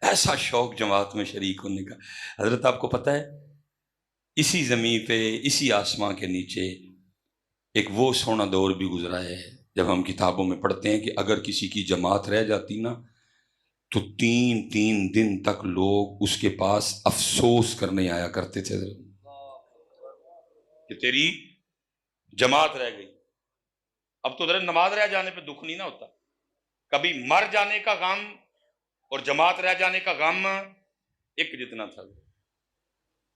ایسا شوق جماعت میں شریک ہونے کا. حضرت آپ کو پتہ ہے اسی زمین پہ اسی آسمان کے نیچے ایک وہ سونا دور بھی گزرا ہے جب ہم کتابوں میں پڑھتے ہیں کہ اگر کسی کی جماعت رہ جاتی نا تو 3 دن تک لوگ اس کے پاس افسوس کرنے آیا کرتے تھے کہ تیری جماعت رہ گئی. اب تو نماز رہ جانے پہ دکھ نہیں نہ ہوتا, کبھی مر جانے کا غم اور جماعت رہ جانے کا غم ایک جتنا تھا.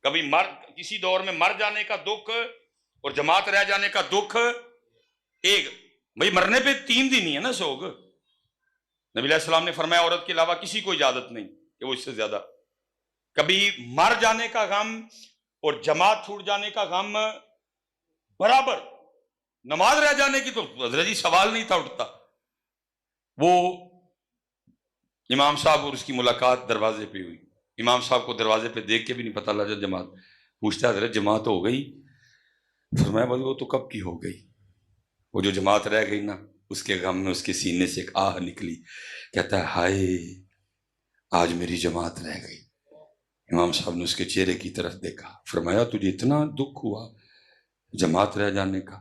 کبھی کسی دور میں مر جانے کا دکھ اور جماعت رہ جانے کا دکھ ایک. بھائی مرنے پہ 3 دن ہی ہے نا سوگ. نبی علیہ السلام نے فرمایا عورت کے علاوہ کسی کو اجازت نہیں کہ وہ اس سے زیادہ. کبھی مر جانے کا غم اور جماعت چھوٹ جانے کا غم برابر, نماز رہ جانے کی تو حضرت جی سوال نہیں تھا اٹھتا. وہ امام صاحب اور اس کی ملاقات دروازے پہ ہوئی. امام صاحب کو دروازے پہ دیکھ کے بھی نہیں پتہ لگا جماعت. پوچھتا حضرت جماعت ہو گئی؟ فرمایا بھائی وہ تو کب کی ہو گئی, وہ جو جماعت رہ گئی نا اس کے غم میں اس کے سینے سے ایک آہ نکلی. کہتا ہے ہائے آج میری جماعت رہ گئی. امام صاحب نے اس کے چہرے کی طرف دیکھا, فرمایا تجھے اتنا دکھ ہوا جماعت رہ جانے کا؟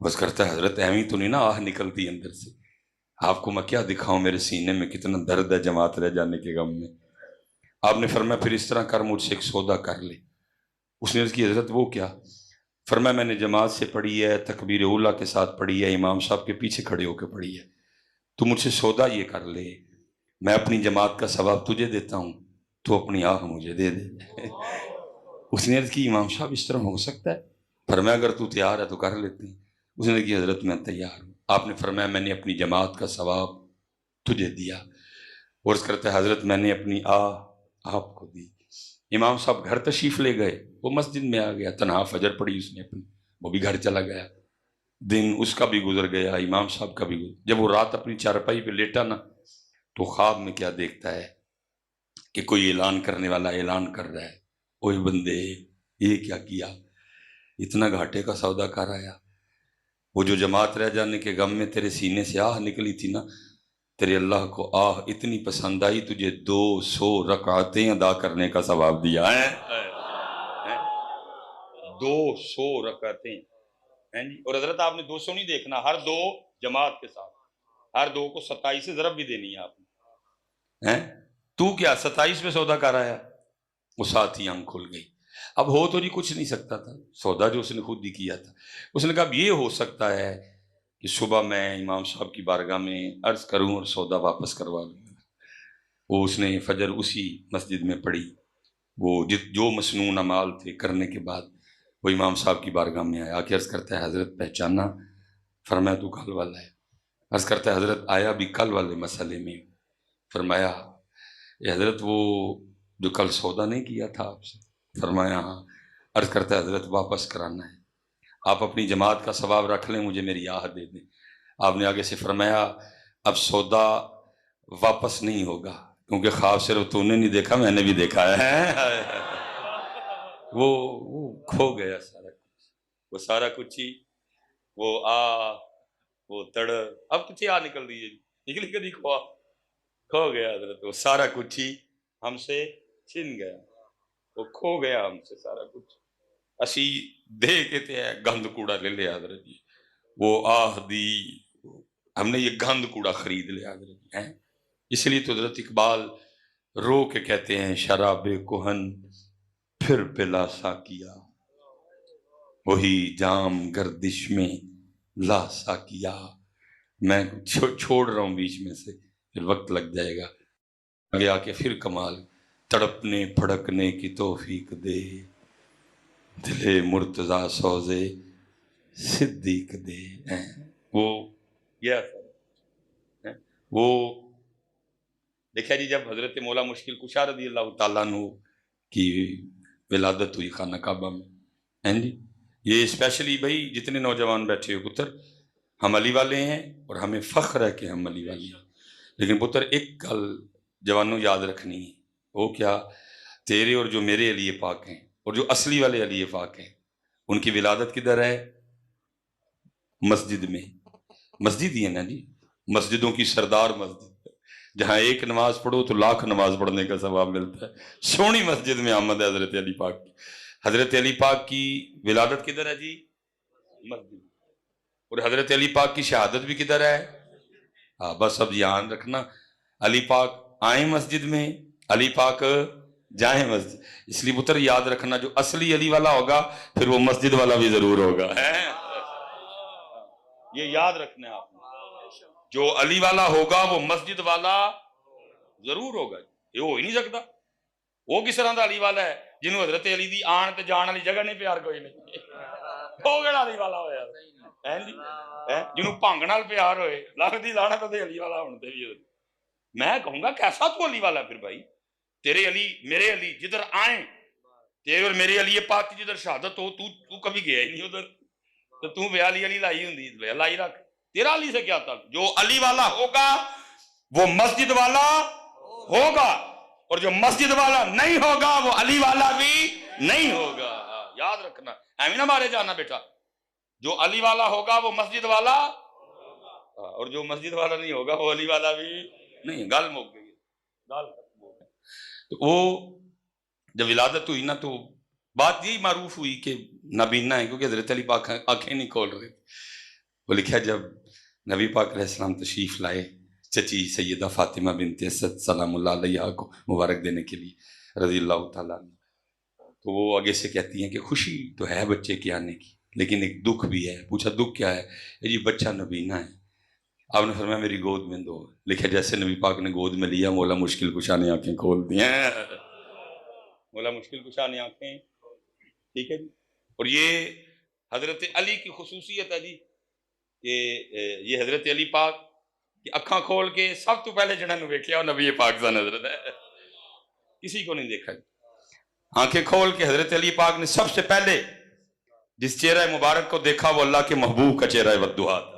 بس کرتا ہے حضرت ایویں تو نہیں نا آہ نکلتی اندر سے, آپ کو میں کیا دکھاؤں میرے سینے میں کتنا درد ہے جماعت رہ جانے کے غم میں. آپ نے فرمایا پھر اس طرح کر مجھ سے ایک سودا کر لے. اس نے عرض کی حضرت وہ کیا؟ فرمایا میں نے جماعت سے پڑھی ہے, تکبیر اولیٰ کے ساتھ پڑھی ہے, امام صاحب کے پیچھے کھڑے ہو کے پڑھی ہے. تو مجھ سے سودا یہ کر لے, میں اپنی جماعت کا ثواب تجھے دیتا ہوں, تو اپنی آہ مجھے دے دے. اس نے عرض کی امام صاحب اس طرح ہو سکتا ہے؟ فرمایا اگر تو تیار ہے تو کر لیتے ہیں. اس نے کہا حضرت میں تیار ہوں. آپ نے فرمایا میں نے اپنی جماعت کا ثواب تجھے دیا. عرض کرتا ہے حضرت میں نے اپنی آہ آپ کو دی. امام صاحب گھر تشریف لے گئے, وہ مسجد میں آ گیا, تنہا فجر پڑھی اس نے اپنی, وہ بھی گھر چلا گیا. دن اس کا بھی گزر گیا, امام صاحب کا بھی گزر. جب وہ رات اپنی چارپائی پہ لیٹا نا تو خواب میں کیا دیکھتا ہے کہ کوئی اعلان کرنے والا اعلان کر رہا ہے, اوے بندے یہ کیا کیا, اتنا گھاٹے کا سودا کر آیا. وہ جو جماعت رہ جانے کے غم میں تیرے سینے سے آہ نکلی تھی نا, تیرے اللہ کو آہ اتنی پسند آئی, تجھے 200 رکعتیں ادا کرنے کا ثواب دیا ہے. 200 رکعتیں ہیں جی. اور حضرت آپ نے 200 نہیں دیکھنا, ہر 2 جماعت کے ساتھ, ہر 2 کو 27 سے ضرب بھی دینی ہے آپ نے. تو کیا 27 پہ سودا کر آیا؟ وہ ساتھ ہی آنکھ کھل گئی. اب ہو تو جی کچھ نہیں سکتا تھا، سودا جو اس نے خود ہی کیا تھا. اس نے کہا اب یہ ہو سکتا ہے کہ صبح میں امام صاحب کی بارگاہ میں عرض کروں اور سودا واپس کروا لوں. وہ اس نے فجر اسی مسجد میں پڑھی. وہ جو مسنون اعمال تھے کرنے کے بعد وہ امام صاحب کی بارگاہ میں آیا کہ عرض کرتا ہے حضرت پہچانا؟ فرمایا تو کل والا ہے. عرض کرتا ہے حضرت آیا بھی کل والے مسئلے میں. فرمایا اے حضرت وہ جو کل سودا نہیں کیا تھا آپ سے؟ فرمایا ہاں. عرض کرتا ہے حضرت واپس کرانا ہے، آپ اپنی جماعت کا ثواب رکھ لیں، مجھے میری آہ دے دیں. آپ نے آگے سے فرمایا اب سودا واپس نہیں ہوگا، کیونکہ خواب صرف تو نے نہیں دیکھا، میں نے بھی دیکھا ہے. وہ کھو گیا سارا کچھ، وہ سارا کچھ ہی، وہ وہ تڑ اب کتنی آ نکل رہی ہے، نکلی کدی کھو گیا حضرت. وہ سارا کچھ ہی ہم سے چھن گیا، وہ کھو گیا ہم سے سارا کچھ. اسی دے کے تے گند کوڑا لے لیا حضرت جی. وہ آہ دی ہم نے یہ گند کوڑا خرید لیا حضرت جی. اس لیے تو حضرت اقبال رو کے کہتے ہیں شراب کہن پھر پلا سا کیا، وہی جام گردش میں لا سا کیا. میں چھوڑ رہا ہوں بیچ میں سے، پھر وقت لگ جائے گا. آگے آ کے پھر کمال، تڑپنے پھڑکنے کی توفیق دے، دلے مرتضیٰ سوزے صدیق دے. وہ وہ دیکھا جی جب حضرت مولا مشکل کشا رضی اللہ تعالیٰ عنہ کی ولادت ہوئی خانہ کعبہ میں، جی یہ اسپیشلی بھائی جتنے نوجوان بیٹھے ہو پتر، ہم علی والے ہیں اور ہمیں فخر ہے کہ ہم علی والے ہیں. لیکن پتر ایک گل جوانوں یاد رکھنی ہے، وہ کیا؟ تیرے اور جو میرے علی پاک ہیں اور جو اصلی والے علی پاک ہیں، ان کی ولادت کدھر ہے؟ مسجد میں. مسجد ہی ہے نا جی، مسجدوں کی سردار مسجد، جہاں ایک نماز پڑھو تو لاکھ نماز پڑھنے کا ثواب ملتا ہے. سونی مسجد میں آمد ہے حضرت علی پاک کی. حضرت علی پاک کی ولادت کدھر ہے جی؟ مسجد. اور حضرت علی پاک کی شہادت بھی کدھر ہے؟ ہاں بس اب دھیان رکھنا، علی پاک آئیں مسجد میں، علی پاک جائیں مسجد. اس لیے پتر یاد رکھنا جو اصلی علی والا ہوگا پھر وہ مسجد والا بھی ضرور ہوگا. یہ یاد رکھنا ہے آپ نے، جو علی والا ہوگا وہ مسجد والا ضرور ہوگا. یہ ہو ہی نہیں سکتا. وہ کس طرح دا علی والا ہے جنہوں حضرت علی دی آن تے جان والی جگہ نہیں پیار کوئی نہیں. وہ کیڑا علی والا ہویا جنہوں بھنگ نال پیار ہوئے لگدی لعنت تے علی والا ہون تے بھی. میں کہوں گا کیسا تو علی والا پھر بھائی؟ تیرے علی میرے علی جدھر آئیں، تیرے اور میرے علی پاک کی جدھر شہادت ہو، تو کبھی گیا ہی نہیں ادھر، تو تو بے علی علی لائی ہوں لائی رکھ. تیرا علی سے کیا تھا؟ جو علی والا ہوگا وہ مسجد والا ہوگا، اور جو مسجد والا نہیں ہوگا وہ علی والا بھی نہیں ہوگا. یاد رکھنا، ایویں نہ مارے جانا بیٹا. جو علی والا ہوگا وہ مسجد والا، اور جو مسجد والا نہیں ہوگا وہ علی والا بھی نہیں. گل مک گئی، گل ختم ہو گئی. تو وہ جب ولادت ہوئی نا تو بات یہی معروف ہوئی کہ نابینا ہے، کیونکہ حضرت علی پاک آنکھیں نہیں کھول رہے. وہ لکھا جب نبی پاک علیہ السلام تشریف لائے چچی سیدہ فاطمہ بنت اسد سلام اللہ علیہا کو مبارک دینے کے لیے رضی اللہ تعالیٰ عنہ، تو وہ آگے سے کہتی ہیں کہ خوشی تو ہے بچے کے آنے کی، لیکن ایک دکھ بھی ہے. پوچھا دکھ کیا ہے؟ جی بچہ نبینا ہے. آپ نے فرمایا میری گود میں دو. لکھا جیسے نبی پاک نے گود میں لیا مولا مشکل کشا نے آنکھیں کھول دی ہیں. مولا مشکل کشا نے آنکھیں، ٹھیک ہے جی. اور یہ حضرت علی کی خصوصیت ہے جی کہ یہ حضرت علی پاک کی اکھاں کھول کے سب تو پہلے جنہوں نے ویکھیا وہ نبی پاک سن حضرت ہے، کسی کو نہیں دیکھا جی. آنکھیں کھول کے حضرت علی پاک نے سب سے پہلے جس چہرہ مبارک کو دیکھا وہ اللہ کے محبوب کا چہرہ ودھا تھا.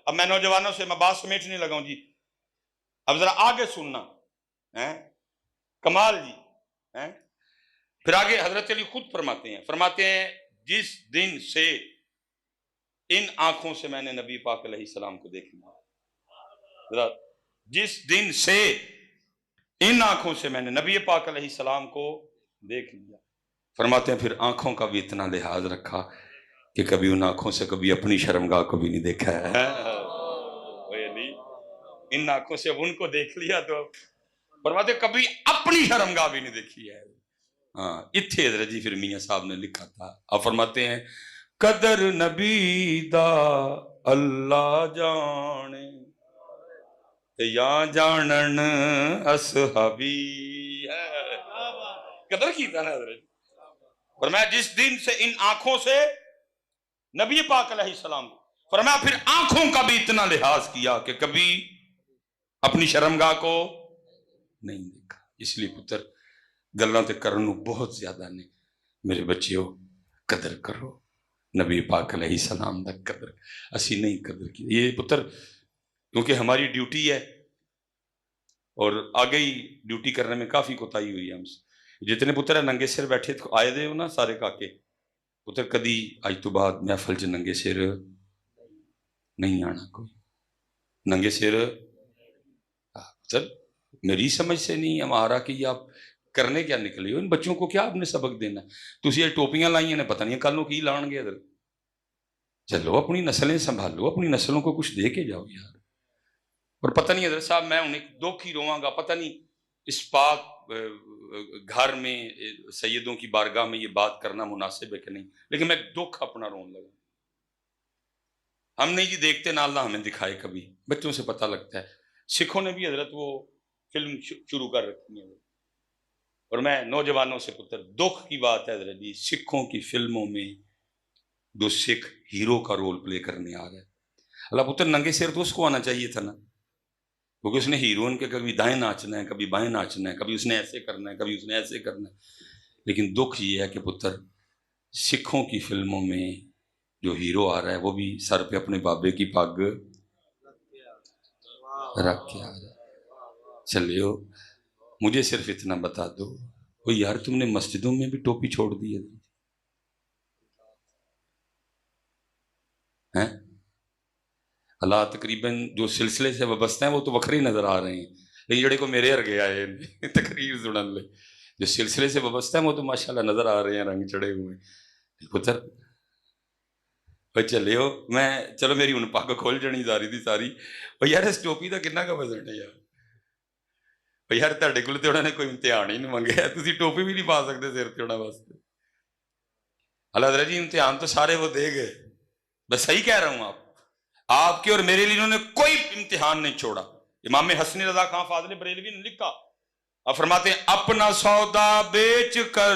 اب میں نوجوانوں سے میں بات سمیٹنے لگا ہوں جی، اب ذرا آگے سننا. کمال جی. پھر آگے حضرت علی خود فرماتے ہیں جس دن سے ان آنکھوں سے میں نے نبی پاک علیہ السلام کو دیکھ لیا، جس دن سے ان آنکھوں سے میں نے نبی پاک علیہ السلام کو دیکھ لیا. فرماتے ہیں پھر آنکھوں کا بھی اتنا لحاظ رکھا کہ کبھی ان آنکھوں سے کبھی اپنی شرمگاہ کو بھی نہیں دیکھا ہے. ان آنکھوں سے اب ان کو دیکھ لیا تو فرماتے کبھی اپنی شرمگاہ بھی نہیں دیکھی ہے. ہاں اتھے حضرت جی پھر میاں صاحب نے لکھا تھا. آپ فرماتے ہیں قدر نبی دا اللہ جانے یا جانن اصحابی ہے. قدر کی تھا نا حضرت. فرمایا جس دن سے ان آنکھوں سے نبی پاک علیہ السلام فرمایا پھر آنکھوں کا بھی اتنا لحاظ کیا کہ کبھی اپنی شرمگاہ کو نہیں دیکھا. اس لیے پتر گلاں تے کرنو بہت زیادہ نے. میرے بچیو قدر کرو نبی پاک علیہ السلام دا قدر. اسی نہیں قدر کی یہ پتر کیونکہ ہماری ڈیوٹی ہے اور آگے ہی ڈیوٹی کرنے میں کافی کوتاہی ہوئی ہے ہم سے. جتنے پتر ننگے سر بیٹھے آئے دے ہو نا سارے کاکے پتر کدی آج تو بعد محفل چ ننگے سر نہیں آنا. کوئی ننگے سر پتر میری سمجھ سے نہیں ہمارا کہ یہ آپ کرنے کیا نکلے ہو. ان بچوں کو کیا آپ نے سبق دینا ہے؟ تسی یہ ٹوپیاں لائیں نے پتہ نہیں کل کی لان گے ادھر. چلو اپنی نسلیں سنبھالو, اپنی نسلوں کو کچھ دے کے جاؤ یار. اور پتہ نہیں حضرت صاحب میں انہیں دکھ ہی رواں گا, پتہ نہیں اس پاک گھر میں سیدوں کی بارگاہ میں یہ بات کرنا مناسب ہے کہ نہیں, لیکن میں دکھ اپنا رون لگا. ہم نہیں جی دیکھتے نہ اللہ ہمیں دکھائے کبھی, بچوں سے پتہ لگتا ہے. سکھوں نے بھی حضرت وہ فلم شروع کر رکھی ہے اور میں نوجوانوں سے پتر دکھ کی بات ہے حضرت جی سکھوں کی فلموں میں جو سکھ ہیرو کا رول پلے کرنے آ رہا ہے. اللہ پتر ننگے سر تو اس کو آنا چاہیے تھا نا, کیونکہ اس نے ہیروئن کے کبھی دائیں ناچنا ہے کبھی بائیں ناچنا ہے, کبھی اس نے ایسے کرنا ہے کبھی اس نے ایسے کرنا ہے. لیکن دکھ یہ ہے کہ پتر سکھوں کی فلموں میں جو ہیرو آ رہا ہے وہ بھی سر پہ اپنے بابے کی پگ رکھ کے آ رہا ہے. چلیو مجھے صرف اتنا بتا دو وہ یار تم نے مسجدوں میں بھی ٹوپی چھوڑ دی ہے. اللہ تقریباً جو سلسلے سے وابستہ ہیں وہ تو وکھرے نظر آ رہے ہیں, لیکن جڑے کو میرے ارگے آئے تقریر سنن لے جو سلسلے سے وابستہ ہیں وہ تو ماشاءاللہ نظر آ رہے ہیں رنگ چڑھے ہوئے. پتر چلے ہو میں چلو میری ان پاک کھول جانی ساری دی ساری وہ یار اس ٹوپی کا کنا کا وزن ہے یار یار تہاڈے کول تے انہوں نے کوئی امتحان ہی نہیں منگیا, تسی ٹوپی بھی نہیں پا سکتے سر تے انہاں واسطے. اللہ حضرت جی امتحان تو سارے وہ دے گئے, بس صحیح کہہ رہا ہوں آپ کے اور میرے لیے انہوں نے کوئی امتحان نہیں چھوڑا. امام حسن رضا خان فاضل بریلوی نے لکھا, آپ فرماتے ہیں اپنا سودا بیچ کر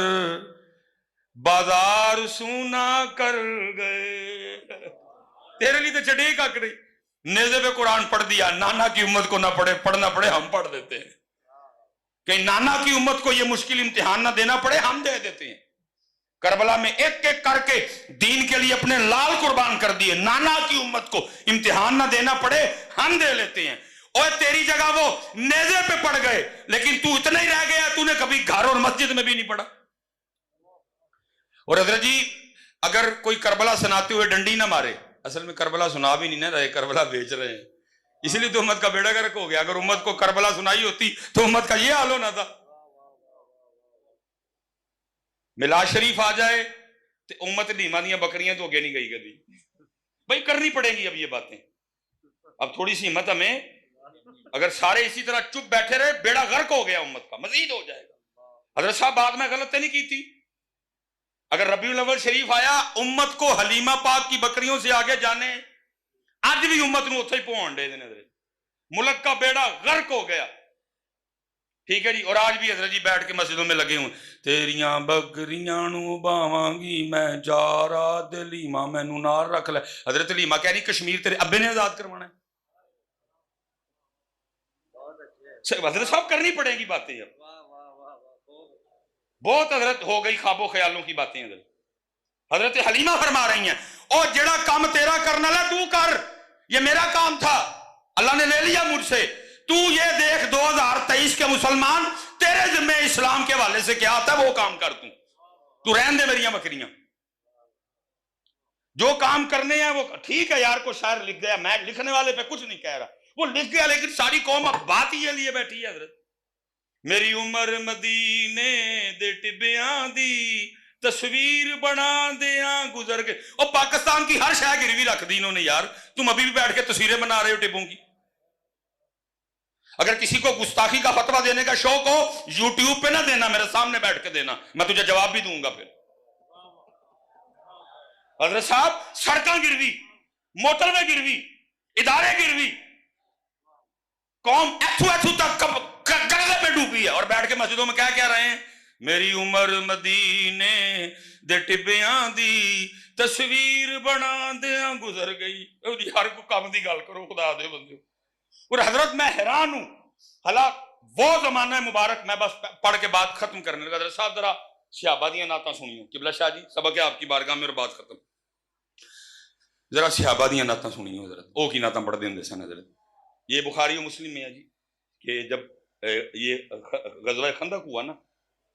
بازار سونا کر گئے. تیرے لیے تو چڑے کا کرے نیزے پہ قرآن پڑھ دیا, نانا کی امت کو نہ پڑھنا پڑے ہم پڑھ دیتے ہیں. کہ نانا کی امت کو یہ مشکل امتحان نہ دینا پڑے ہم دے دیتے ہیں. کربلا میں ایک ایک کر کے دین کے لیے اپنے لال قربان کر دیے, نانا کی امت کو امتحان نہ دینا پڑے ہم دے لیتے ہیں. اور تیری جگہ وہ نیزے پہ پڑ گئے لیکن تو اتنا ہی رہ گیا, تو نے کبھی گھر اور مسجد میں بھی نہیں پڑھا. اور حضرت جی اگر کوئی کربلا سناتے ہوئے ڈنڈی نہ مارے, اصل میں کربلا سنا بھی نہیں نہ رہے, کربلا بیچ رہے ہیں, اس لیے تو امت کا بیڑا گرک ہو گیا. اگر امت کو کربلا سنائی ہوتی تو امت کا یہ حال ہونا تھا. میلاد شریف آ جائے تو امت نیما دیا بکریاں تو اگے نہیں گئی کبھی. بھائی کرنی پڑیں گی اب یہ باتیں, اب تھوڑی سی ہمت ہمیں, اگر سارے اسی طرح چپ بیٹھے رہے بیڑا غرق ہو گیا امت کا, مزید ہو جائے گا. حضرت صاحب بعد میں غلط نہیں کی تھی, اگر ربیع الاول شریف آیا امت کو حلیمہ پاک کی بکریوں سے آگے جانے, آج بھی امت نو اتھے ہی پہنچ دے دینے, ملک کا بیڑا غرق ہو گیا. ٹھیک ہے جی. اور آج بھی حضرت جی بیٹھ کے مسجدوں میں لگے ہوئے, تیریاں بکریاں نو باواں گی میں جا رہا دلیما مینو نال رکھ لے. حضرت لیما کہہ رہی کشمیر تیرے ابے نے آزاد کروانا ہے. حضرت صاحب کرنی پڑے گی باتیں, اب بہت حضرت ہو گئی خواب و خیالوں کی باتیں. حضرت حلیمہ فرما رہی ہیں اور جڑا کام تیرا کرنا ہے تو کر, یہ میرا کام تھا اللہ نے لے لیا مجھ سے. تو یہ دیکھ 2023 کے مسلمان تیرے ذمہ اسلام کے حوالے سے کیا آتا ہے وہ کام کر, تو رہن دے میریاں بکریاں. جو کام کرنے ہیں وہ ٹھیک ہے یار, کو شاعر لکھ گیا, میں لکھنے والے پہ کچھ نہیں کہہ رہا, وہ لکھ گیا, لیکن ساری قوم اب بات ہی لیے بیٹھی ہے. حضرت میری عمر مدینے دے ٹبیاں دی تصویر بنا دیاں گزر کے. اور پاکستان کی ہر شے گروی رکھ دی انہوں نے یار, تم ابھی بھی بیٹھ کے تصویریں بنا رہے ہو ٹبوں کی. اگر کسی کو گستاخی کا فتویٰ دینے کا شوق ہو یوٹیوب پہ نہ دینا، میرے سامنے بیٹھ کے دینا، میں تجھے جواب بھی دوں گا. پھر حضرت صاحب سڑکاں گروی، موٹر وے گروی، ادارے گروی، قوم ایتھو تک قرضے پہ ڈوبی ہے، اور بیٹھ کے مسجدوں میں کیا کہہ رہے ہیں؟ میری عمر مدینے دے ٹبیاں دی تصویر بنا دیاں گزر گئی. ہر کو کام دی گل کرو خدا دے بندے. اور حضرت میں حیران ہوں، حالانکہ وہ زمانہ مبارک، میں بس پڑھ کے بات ختم کرنے لگا. حضرت صاحب ذرا صحابہ دیاں نعتاں سنیو. قبلہ شاہ جی سبق ہے آپ کی بارگاہ میں اور بات ختم. ذرا صحابہ دیاں نعتاں سنیو حضرت. او کی نعتاں پڑھ دیں سن حضرت. یہ بخاری و مسلم میں ہے جی کہ جب یہ غزوہ خندق ہوا نا،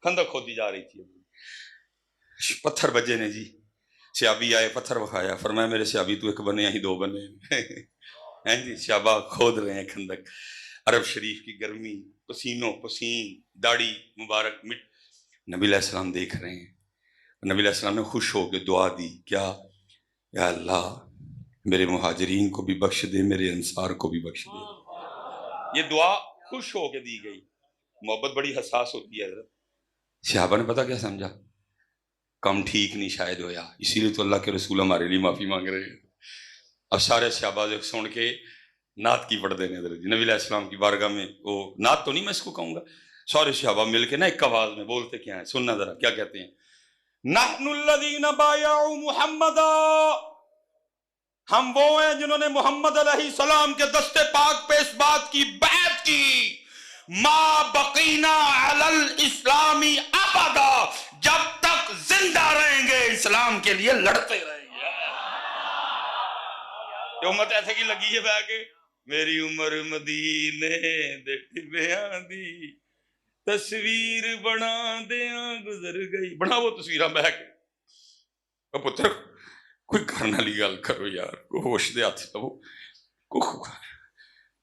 خندق کھودی جا رہی تھی، پتھر بجے نے جی، صحابی آئے پتھر بکھایا، فرمایا میرے صحابی تو ایک بنے ہی دو بنے ہیں جی. صحابہ کھود رہے ہیں خندق، عرب شریف کی گرمی، پسینوں پسین، داڑھی مبارک نبی علیہ السلام دیکھ رہے ہیں. نبی علیہ السلام نے خوش ہو کے دعا دی، کیا؟ یا اللہ میرے مہاجرین کو بھی بخش دے، میرے انصار کو بھی بخش دے. یہ دعا خوش ہو کے دی گئی. محبت بڑی حساس ہوتی ہے حضرت. صحابہ نے پتہ کیا سمجھا؟ کم ٹھیک نہیں شاید ہویا، اسی لیے تو اللہ کے رسول ہمارے لیے معافی مانگ رہے ہیں. اب سارے صحابہ سن کے نعت کی پڑھ دینے حضرت نبی علیہ السلام کی بارگاہ میں. وہ نعت تو نہیں میں اس کو کہوں گا، سارے صحابہ مل کے نا ایک آواز میں بولتے کیا ہیں، سننا ذرا کیا کہتے ہیں. نحن الذین بایعوا محمدا، ہم وہ ہیں جنہوں نے محمد علیہ السلام کے دستے پاک پہ اس بات کی بیعت کی، ما بقینا علی الاسلام ابدا، جب تک زندہ رہیں گے اسلام کے لیے لڑتے رہیں گے. یہ امت ایسے کی لگی ہے بہ کے، میری عمر مدینے دے ٹبیاں دی تصویر بنا دیاں گزر گئی. بنا وہ تصویراں بہ کے. پتر کوئی کرنے والی گل کرو یار، کوئی ہوش دے ہاتھ لو.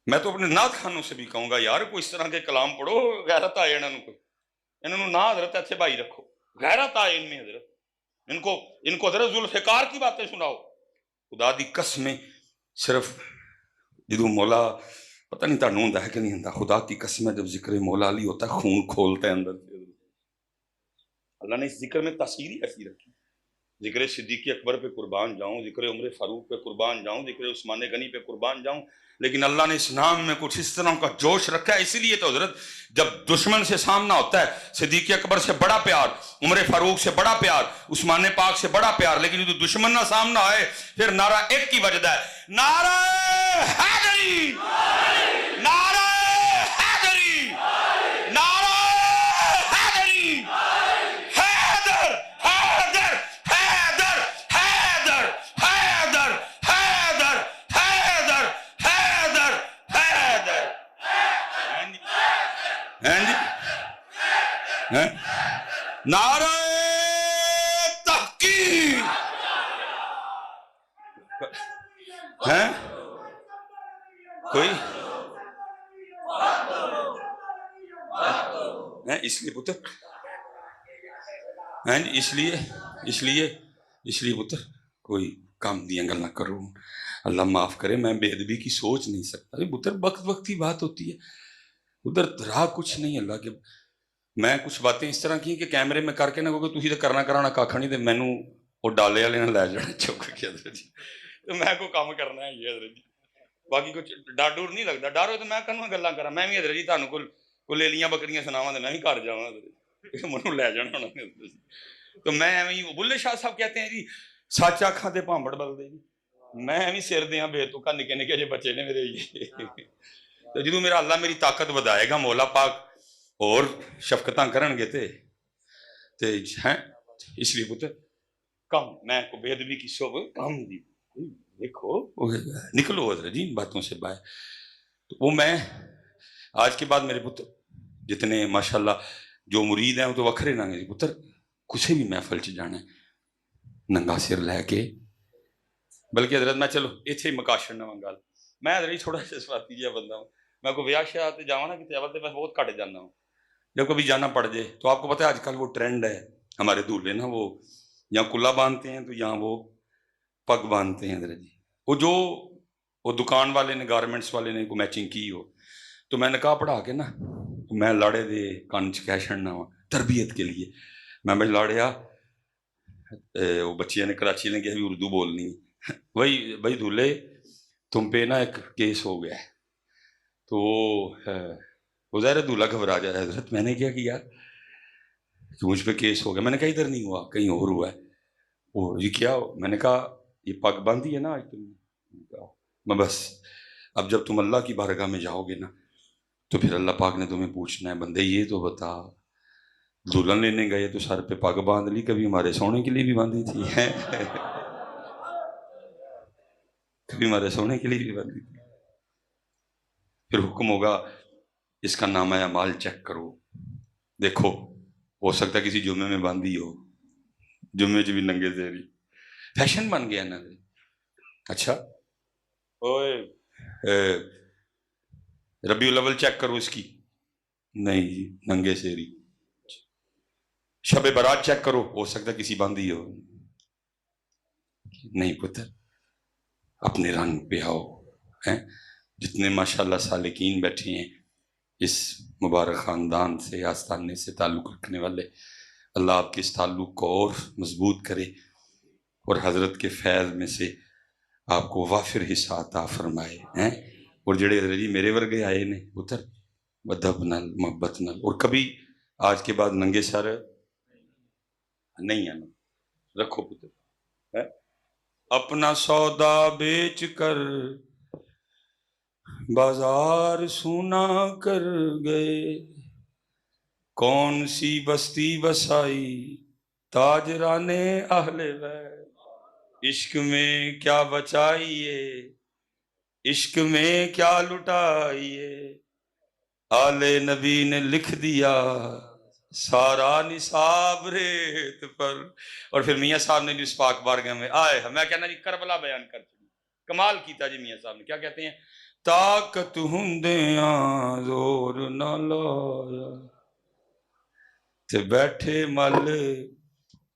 میں تو اپنے نعت خانوں سے بھی کہوں گا یار کوئی اس طرح کے کلام پڑھو، غیرت آئے انہوں نہ حضرت ایسے بھائی رکھو، غیرت آئے ان میں حضرت. ان کو حضرت ذوالفقار کی باتیں سناؤ. خدا دی قسمیں صرف جدو مولا پتہ نہیں تانوں ہوندا ہے کہ نہیں ہوندا، خدا کی قسم ہے جب ذکر مولا علی ہوتا ہے خون کھولتا ہے اندر سے. اللہ نے اس ذکر میں تاثیر ہی ایسی رکھی. ذکر صدیق اکبر پہ قربان جاؤں، ذکر عمر فاروق پہ قربان جاؤں، ذکر عثمان غنی پہ قربان جاؤں، لیکن اللہ نے اس نام میں کچھ اس طرح کا جوش رکھا ہے. اسی لیے تو حضرت جب دشمن سے سامنا ہوتا ہے صدیق اکبر سے بڑا پیار، عمر فاروق سے بڑا پیار، عثمان پاک سے بڑا پیار، لیکن جو دشمن نہ سامنا آئے پھر نعرہ ایک کی وجہ ہے، نعرہ حیدری، نعرہ حیدری، نعرہ حیدری، حیدر حیدر حیدر حیدر حیدر حیدر حیدر حیدر حیدر. نعرہ تحقیق ہے کوئی اس لیے پتر، اس لیے پتر کوئی کام دیا گل نہ کرو. اللہ معاف کرے، میں بے ادبی کی سوچ نہیں سکتا پتر. وقت بات ہوتی ہے ادھر رہا کچھ نہیں اللہ کے. میں کچھ باتیں اس طرح کی کہ کیمرے میں کر کے نہ کہو تھی تو کرنا کرانا کھا نہیں، تو مینوں وہ ڈالے والے نہ لے جانا چک کے حضرت جی، تو میں کوئی کام کرنا ہے یہ حضرت جی. باقی کچھ ڈر ڈور نہیں لگتا. ڈر ہو تو میں کہوں گلاں کراں. میں بھی حضرت جی تانوں کو لے لیاں بکریاں سناواں تو میں بھی گھر جاواں حضرت، منوں لے جانا ہونا حضرت جی. تو میں ایویں بلے شاہ صاحب کہتے ہیں جی سچ آکھاں تے بھانبڑ بلدے جی. میں ایویں سر دیاں بے تکا نکے نکے جے بچے نے میرے یہ. تو جدوں میرا اللہ میری طاقت ودائے گا مولا پاک اور شفقتاں کرن گے تے ہیں. اس لیے پتر کم میں کو بے ادبی کی شوب کم دی دیکھو نکلو حضرت جی ان باتوں سے باہر. تو وہ میں آج کے بعد میرے پتر جتنے ماشاءاللہ جو مرید ہیں وہ تو وکھرے نہ گے پتر. کسے بھی محفل چ جانا ہے ننگا سر لے کے، بلکہ حضرت میں چلو اتھے ہی مکاشر نہ گل. میں حضرت جی تھوڑا سا سوارتی جہا بندہ ہوں. میں کوئی ویاہ شاہ تے جاواں نا کتے اول تے میں بہت گھٹ جانا ہوں. جب کبھی جانا پڑ جائے تو آپ کو پتہ ہے آج کل وہ ٹرینڈ ہے ہمارے دولہے نا، وہ یا کلا باندھتے ہیں تو یا وہ پگ باندھتے ہیں حضرت جی. وہ جو وہ دکان والے نے گارمنٹس والے نے کو میچنگ کی ہو تو میں نکاح پڑھا کے نا میں لاڑے دے کان چ کہہ چھڑنا وا تربیت کے لیے میں بھائی لاڑیا وہ بچیاں نے کراچی نے کہا بھی اردو بولنی وہی بھائی دھولے تم پہ نا ایک کیس ہو گیا ہے تو وہ ظاہر دھولا گھبرا جائے حضرت میں نے کیا کیا کہ مجھ پہ کیس ہو گیا میں نے کہا ادھر نہیں ہوا کہیں اور ہوا ہے وہ یہ کیا میں نے کہا یہ پگ باندھی ہے نا آج تم میں بس اب جب تم اللہ کی بارگاہ میں جاؤ گے نا تو پھر اللہ پاک نے تمہیں پوچھنا ہے بندے یہ تو بتا دلہن لینے گئے تو سر پہ پگ باندھ لی کبھی ہمارے سونے کے لیے بھی باندھی تھی کبھی ہمارے سونے کے لیے بھی باندھی تھی پھر حکم ہوگا اس کا نامہ اعمال چیک کرو دیکھو ہو سکتا ہے کسی جمعے میں باندھی ہو جمعے چ بھی ننگے زیری فیشن بن گیا نا اچھا اوئے ربیع الاول چیک کرو اس کی نہیں جی ننگے سیری شب برات چیک کرو ہو سکتا ہے کسی باندھی ہو نہیں پتر اپنے رنگ پہ آؤ جتنے ماشاءاللہ سالکین بیٹھے ہیں اس مبارک خاندان سے آستانے سے تعلق رکھنے والے اللہ آپ کے اس تعلق کو اور مضبوط کرے اور حضرت کے فیض میں سے آپ کو وافر حصہ عطا فرمائے اور جڑے حضرت جی میرے ورگے آئے نے پتر ادب نال محبت نال اور کبھی آج کے بعد ننگے سر نہیں آنا رکھو پتر اپنا سودا بیچ کر بازار سونا کر گئے کون سی بستی بسائی تاجرانے اہل بیت عشق میں کیا بچائیے عشق میں کیا لٹائیے آل نبی نے لکھ دیا سارا نصاب ریت پر اور پھر میاں صاحب نے جو اس پاک بارگاہ میں آئے میں کہنا جی کربلا بیان کر چکی کمال کیتا جی میاں صاحب نے کیا کہتے ہیں طاقت ہندیاں زور نہ لایا تے بیٹھے مل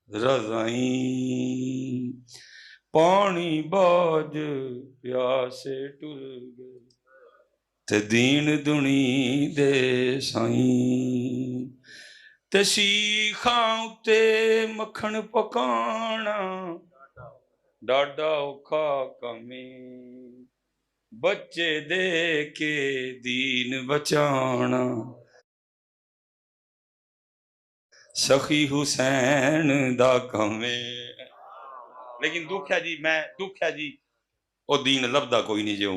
رضائیں پانی باج پیاسے ٹر گئے تے دین دنی دے سائیں تے سیخاں تے مکھن پکانا ڈاڈا اوکھا کمی بچے دے کے دین بچانا سخی حسین دا کمے لیکن دکھ ہے جی وہ دین لبدا کوئی نہیں جو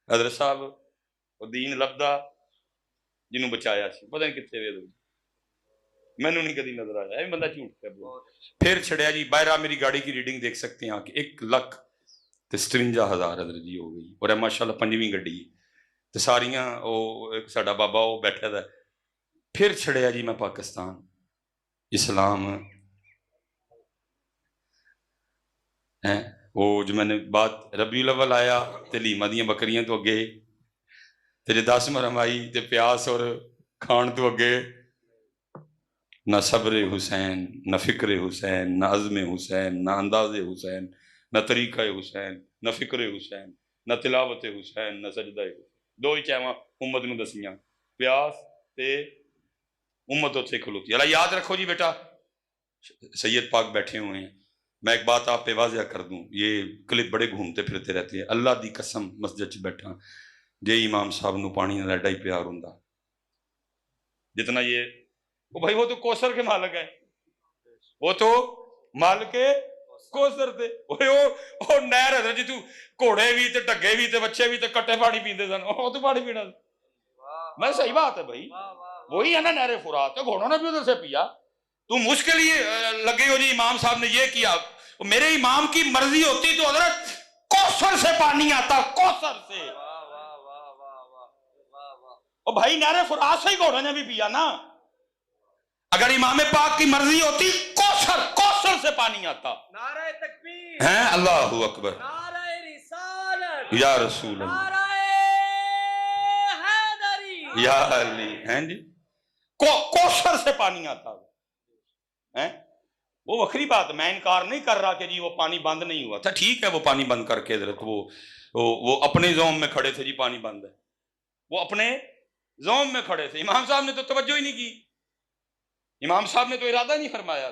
حضرت صاحب وہ دین لبدا جنہوں بچایا سی پتہ نہیں کتنے وے دو میں نے نہیں کدی نظر آیا یہ بندہ جھوٹ کر دیا پھر چھڑیا جی باہر میری گاڑی کی ریڈنگ دیکھ سکتے ہیں کہ 1,57,000 حضرت جی ہو گئی اور ہے ماشاءاللہ 5ویں گڈی تو ساریاں ایک ساڈا بابا وہ بیٹھا تھا پھر چھڑیا جی میں پاکستان اسلام وہ جو میں نے بات ربیع الاول آیا تے لیما دیاں بکریاں تو اگے تے جے 10 محرم آئی تے پیاس اور کھان تو اگے نہ صبر حسین نہ فکر حسین نہ عزم حسین نہ انداز حسین نہ طریقہ حسین نہ فکر حسین نہ تلاوت حسین نہ سجدہ حسین دو ہی چاہواں امت نو دسیاں پیاس تے امت اتھے کھلوتی اللہ یاد رکھو جی بیٹا سید پاک بیٹھے ہوئے ہیں میں ایک بات آپ پہ واضح کر دوں یہ کلپ بڑے گھومتے پھرتے رہتے ہیں اللہ دی قسم مسجد چ بیٹھا جے امام صاحب نو پانی نہ ایڈا ہی پیار ہوندا جتنا یہ بھائی وہ تو کوثر کے مالک ہے وہ تو مالک کوثر تھے وہ نہر حضرت جی تو گھوڑے بھی تے ڈگے بھی تے بچے بھی تے کٹے پانی پیندے سن وہ تو پانی پینا میں صحیح بات ہے بھائی وہی ہے نا نہر فرات گھوڑوں نے بھی ادھر سے پیا تو مشکل ہی لگے ہو جی امام صاحب نے یہ کیا میرے امام کی مرضی ہوتی تو حضرت کوثر سے پانی آتا کوثر سے اور بھائی نہر فرات سے ہی گھوڑوں نے بھی پیا نا اگر امام پاک کی مرضی ہوتی کوثر سے پانی آتا نعرہ تکبیر ہیں اللہ اکبر نعرہ رسالت یا رسول اللہ نعرہ حیدری یا علی ہیں جی کوثر سے پانی آتا ہے وہ وکری بات میں انکار نہیں کر رہا کہ جی وہ پانی بند نہیں ہوا تھا ٹھیک ہے وہ پانی بند کر کے حضرت وہ اپنے زوم میں کھڑے تھے جی پانی بند ہے وہ اپنے زوم میں کھڑے تھے. امام صاحب نے تو توجہ ہی نہیں کی, امام صاحب نے تو ارادہ نہیں فرمایا.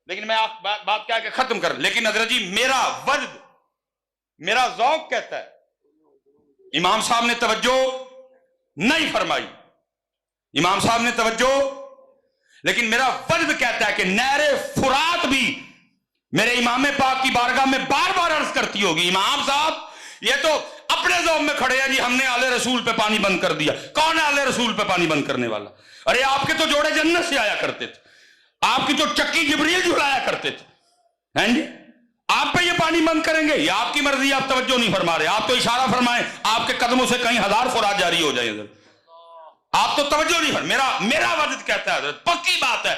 لیکن میں آپ بات کہہ کے ختم کر, لیکن حضرت جی میرا وجد, میرا ذوق کہتا ہے امام صاحب نے توجہ نہیں فرمائی, امام صاحب نے توجہ, لیکن میرا وجد کہتا ہے کہ نہر فرات بھی میرے امام پاک کی بارگاہ میں بار بار عرض کرتی ہوگی, امام صاحب یہ تو اپنے ذوق میں کھڑے ہیں جی, ہم نے آل رسول پہ پانی بند کر دیا. کون ہے آل رسول پہ پانی بند کرنے والا؟ ارے آپ کے تو جوڑے جنت سے آیا کرتے تھے, آپ کی تو چکی جبریل جھلایا کرتے تھے, ہیں جی آپ پہ یہ پانی بند کریں گے؟ یہ آپ کی مرضی, آپ توجہ نہیں فرما رہے. آپ تو اشارہ فرمائیں, آپ کے قدموں سے کہیں 1000 فرات جاری ہو جائیں. آپ تو توجہ نہیں فرما. میرا وجد کہتا ہے حضرت, پکی بات ہے,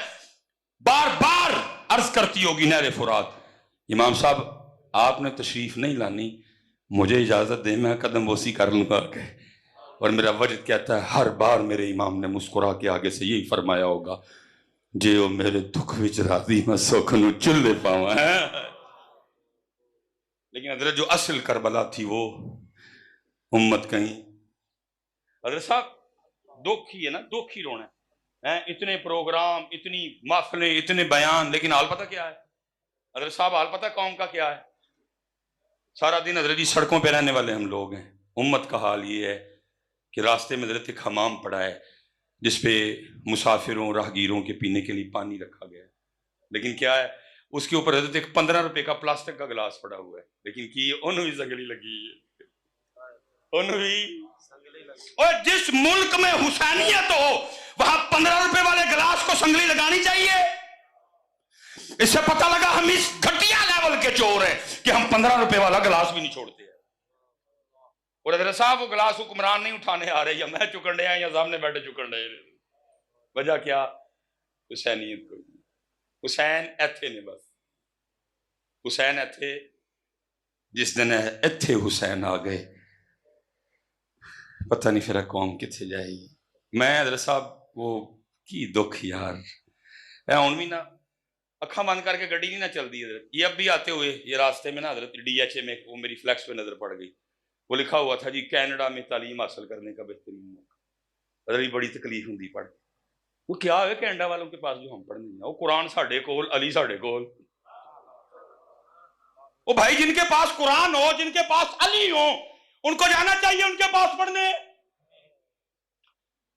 بار بار عرض کرتی ہوگی نہر فرات. امام صاحب آپ نے تشریف نہیں لانی, مجھے اجازت دیں, میں قدم بوسی کر لوں گا. اور میرا وجد کہتا ہے ہر بار میرے امام نے مسکرا کے آگے سے یہی فرمایا ہوگا, جے او میرے دکھ وچ راضی میں سکھ نو چلے پاواں. لیکن حضرت جو اصل کربلا تھی وہ امت کہیں, حضرت صاحب دکھ ہی ہے نا, دکھ ہی رونا ہے. اتنے پروگرام, اتنی محفلیں, اتنے بیان, لیکن حال پتہ کیا ہے حضرت صاحب؟ حال پتہ قوم کا کیا ہے؟ سارا دن حضرت جی سڑکوں پہ رہنے والے ہم لوگ ہیں. امت کا حال یہ ہے کہ راستے میں حضرت ایک حمام پڑا ہے جس پہ مسافروں راہگیروں کے پینے کے لیے پانی رکھا گیا ہے, لیکن کیا ہے اس کے اوپر حضرت ایک 15 روپے کا پلاسٹک کا گلاس پڑا ہوا ہے, لیکن کی انہوں بھی سنگلی لگی ہے, انہوں بھی. اور جس ملک میں حسینیت ہو وہاں 15 روپے والے گلاس کو سنگلی لگانی چاہیے؟ اس سے پتہ لگا ہم اس گھٹیا لیول کے چور ہیں کہ ہم 15 روپے والا گلاس بھی نہیں چھوڑتے ہیں. اور حضرت صاحب وہ گلاس حکمران نہیں اٹھانے آ رہے, یا میں چکڑنے آئے یا سامنے بیٹھے چکڑنے. وجہ کیا؟ حسینیت کو. حسین ایتھے نے, بس حسین ایتھے. جس دن ایتھے حسین آ گئے پتہ نہیں پھر قوم کتنے جائے گی. میں حضرت صاحب وہ کی دکھ یار, ہوں بھی نا اکھاں بند کر کے گڈی نہیں نہ چلتی حضرت. یہ اب بھی آتے ہوئے یہ راستے میں نا حضرت DHA میں وہ میری فلیکس پہ نظر پڑ گئی, وہ لکھا ہوا تھا جی کینیڈا میں تعلیم حاصل کرنے کا بہترین موقع. حضرت بڑی تکلیف ہوندی پڑھ. وہ کیا ہے کینیڈا والوں کے پاس جو ہم پڑھنے ہیں, وہ قرآن ساڈے کول, علی ساڈے کول. وہ بھائی جن کے پاس قرآن ہو, جن کے پاس علی ہو, ان کو جانا چاہیے ان کے پاس پڑھنے.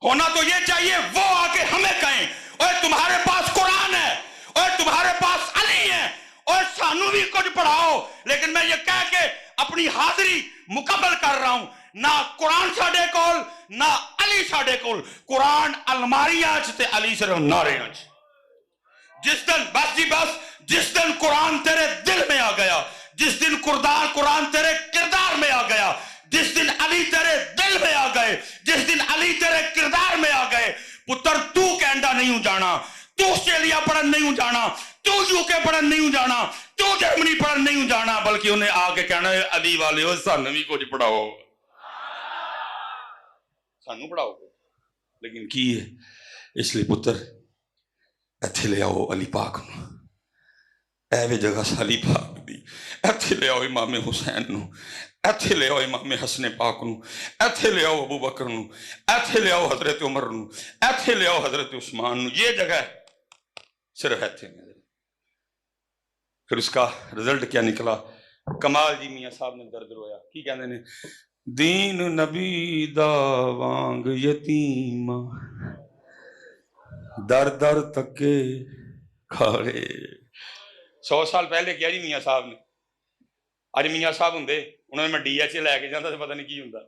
ہونا تو یہ چاہیے وہ آ کے ہمیں کہیں اور تمہارے پاس قرآن ہے اور تمہارے پاس علی ہے اور سانو بھی کچھ پڑھاؤ. لیکن میں یہ کہہ کے اپنی حاضری مکمل کر رہا ہوں, نہ قرآن ساڈے کول نہ علی ساڈے کول. قرآن الماریاں چ تے علی صرف ناریاں چ. جس دن بس جی بس, جس دن قرآن تیرے دل میں آ گیا, جس دن قرآن تیرے کردار میں آ گیا, جس دن علی تیرے دل میں آ گئے, جس دن علی تیرے کردار میں آ گئے, پتر تو کینیڈا نہیں ہوں جانا, تو آسٹریلیا پڑھن نہیں ہوں جانا, تو UK پڑھن نہیں ہوں جانا, تو جرمنی پڑھن نہیں ہوں جانا, بلکہ انہیں آ کے کہنا ہے علی والے ہو سانو بھی کچھ پڑھاؤ, سانو پڑھاؤ. لیکن کی ہے اس لیے پتر ایتھے لے آؤ علی پاک نو, ایویں جگہ علی پاک دی, ایتھے لے آؤ امام حسین نو, ایتھے لے آؤ امام حسن پاک نو, ایتھے لے آؤ ابو بکر نو, ایتھے لے آؤ حضرت عمر نو, ایتھے لے آؤ حضرت عثمان نو. یہ جگہ صرف ایتھے میں. پھر اس کا رزلٹ کیا نکلا؟ کمال جی میاں صاحب نے درد رویا. کی کہندے نے, دین نبی دا وانگ یتیم در در تکے کھاڑے. 100 سال پہلے کیا جی میاں صاحب نے. اج میاں صاحب ہوندے انہوں نے میں DHA لے کے جاندہ سے پتہ نہیں کی ہوندا.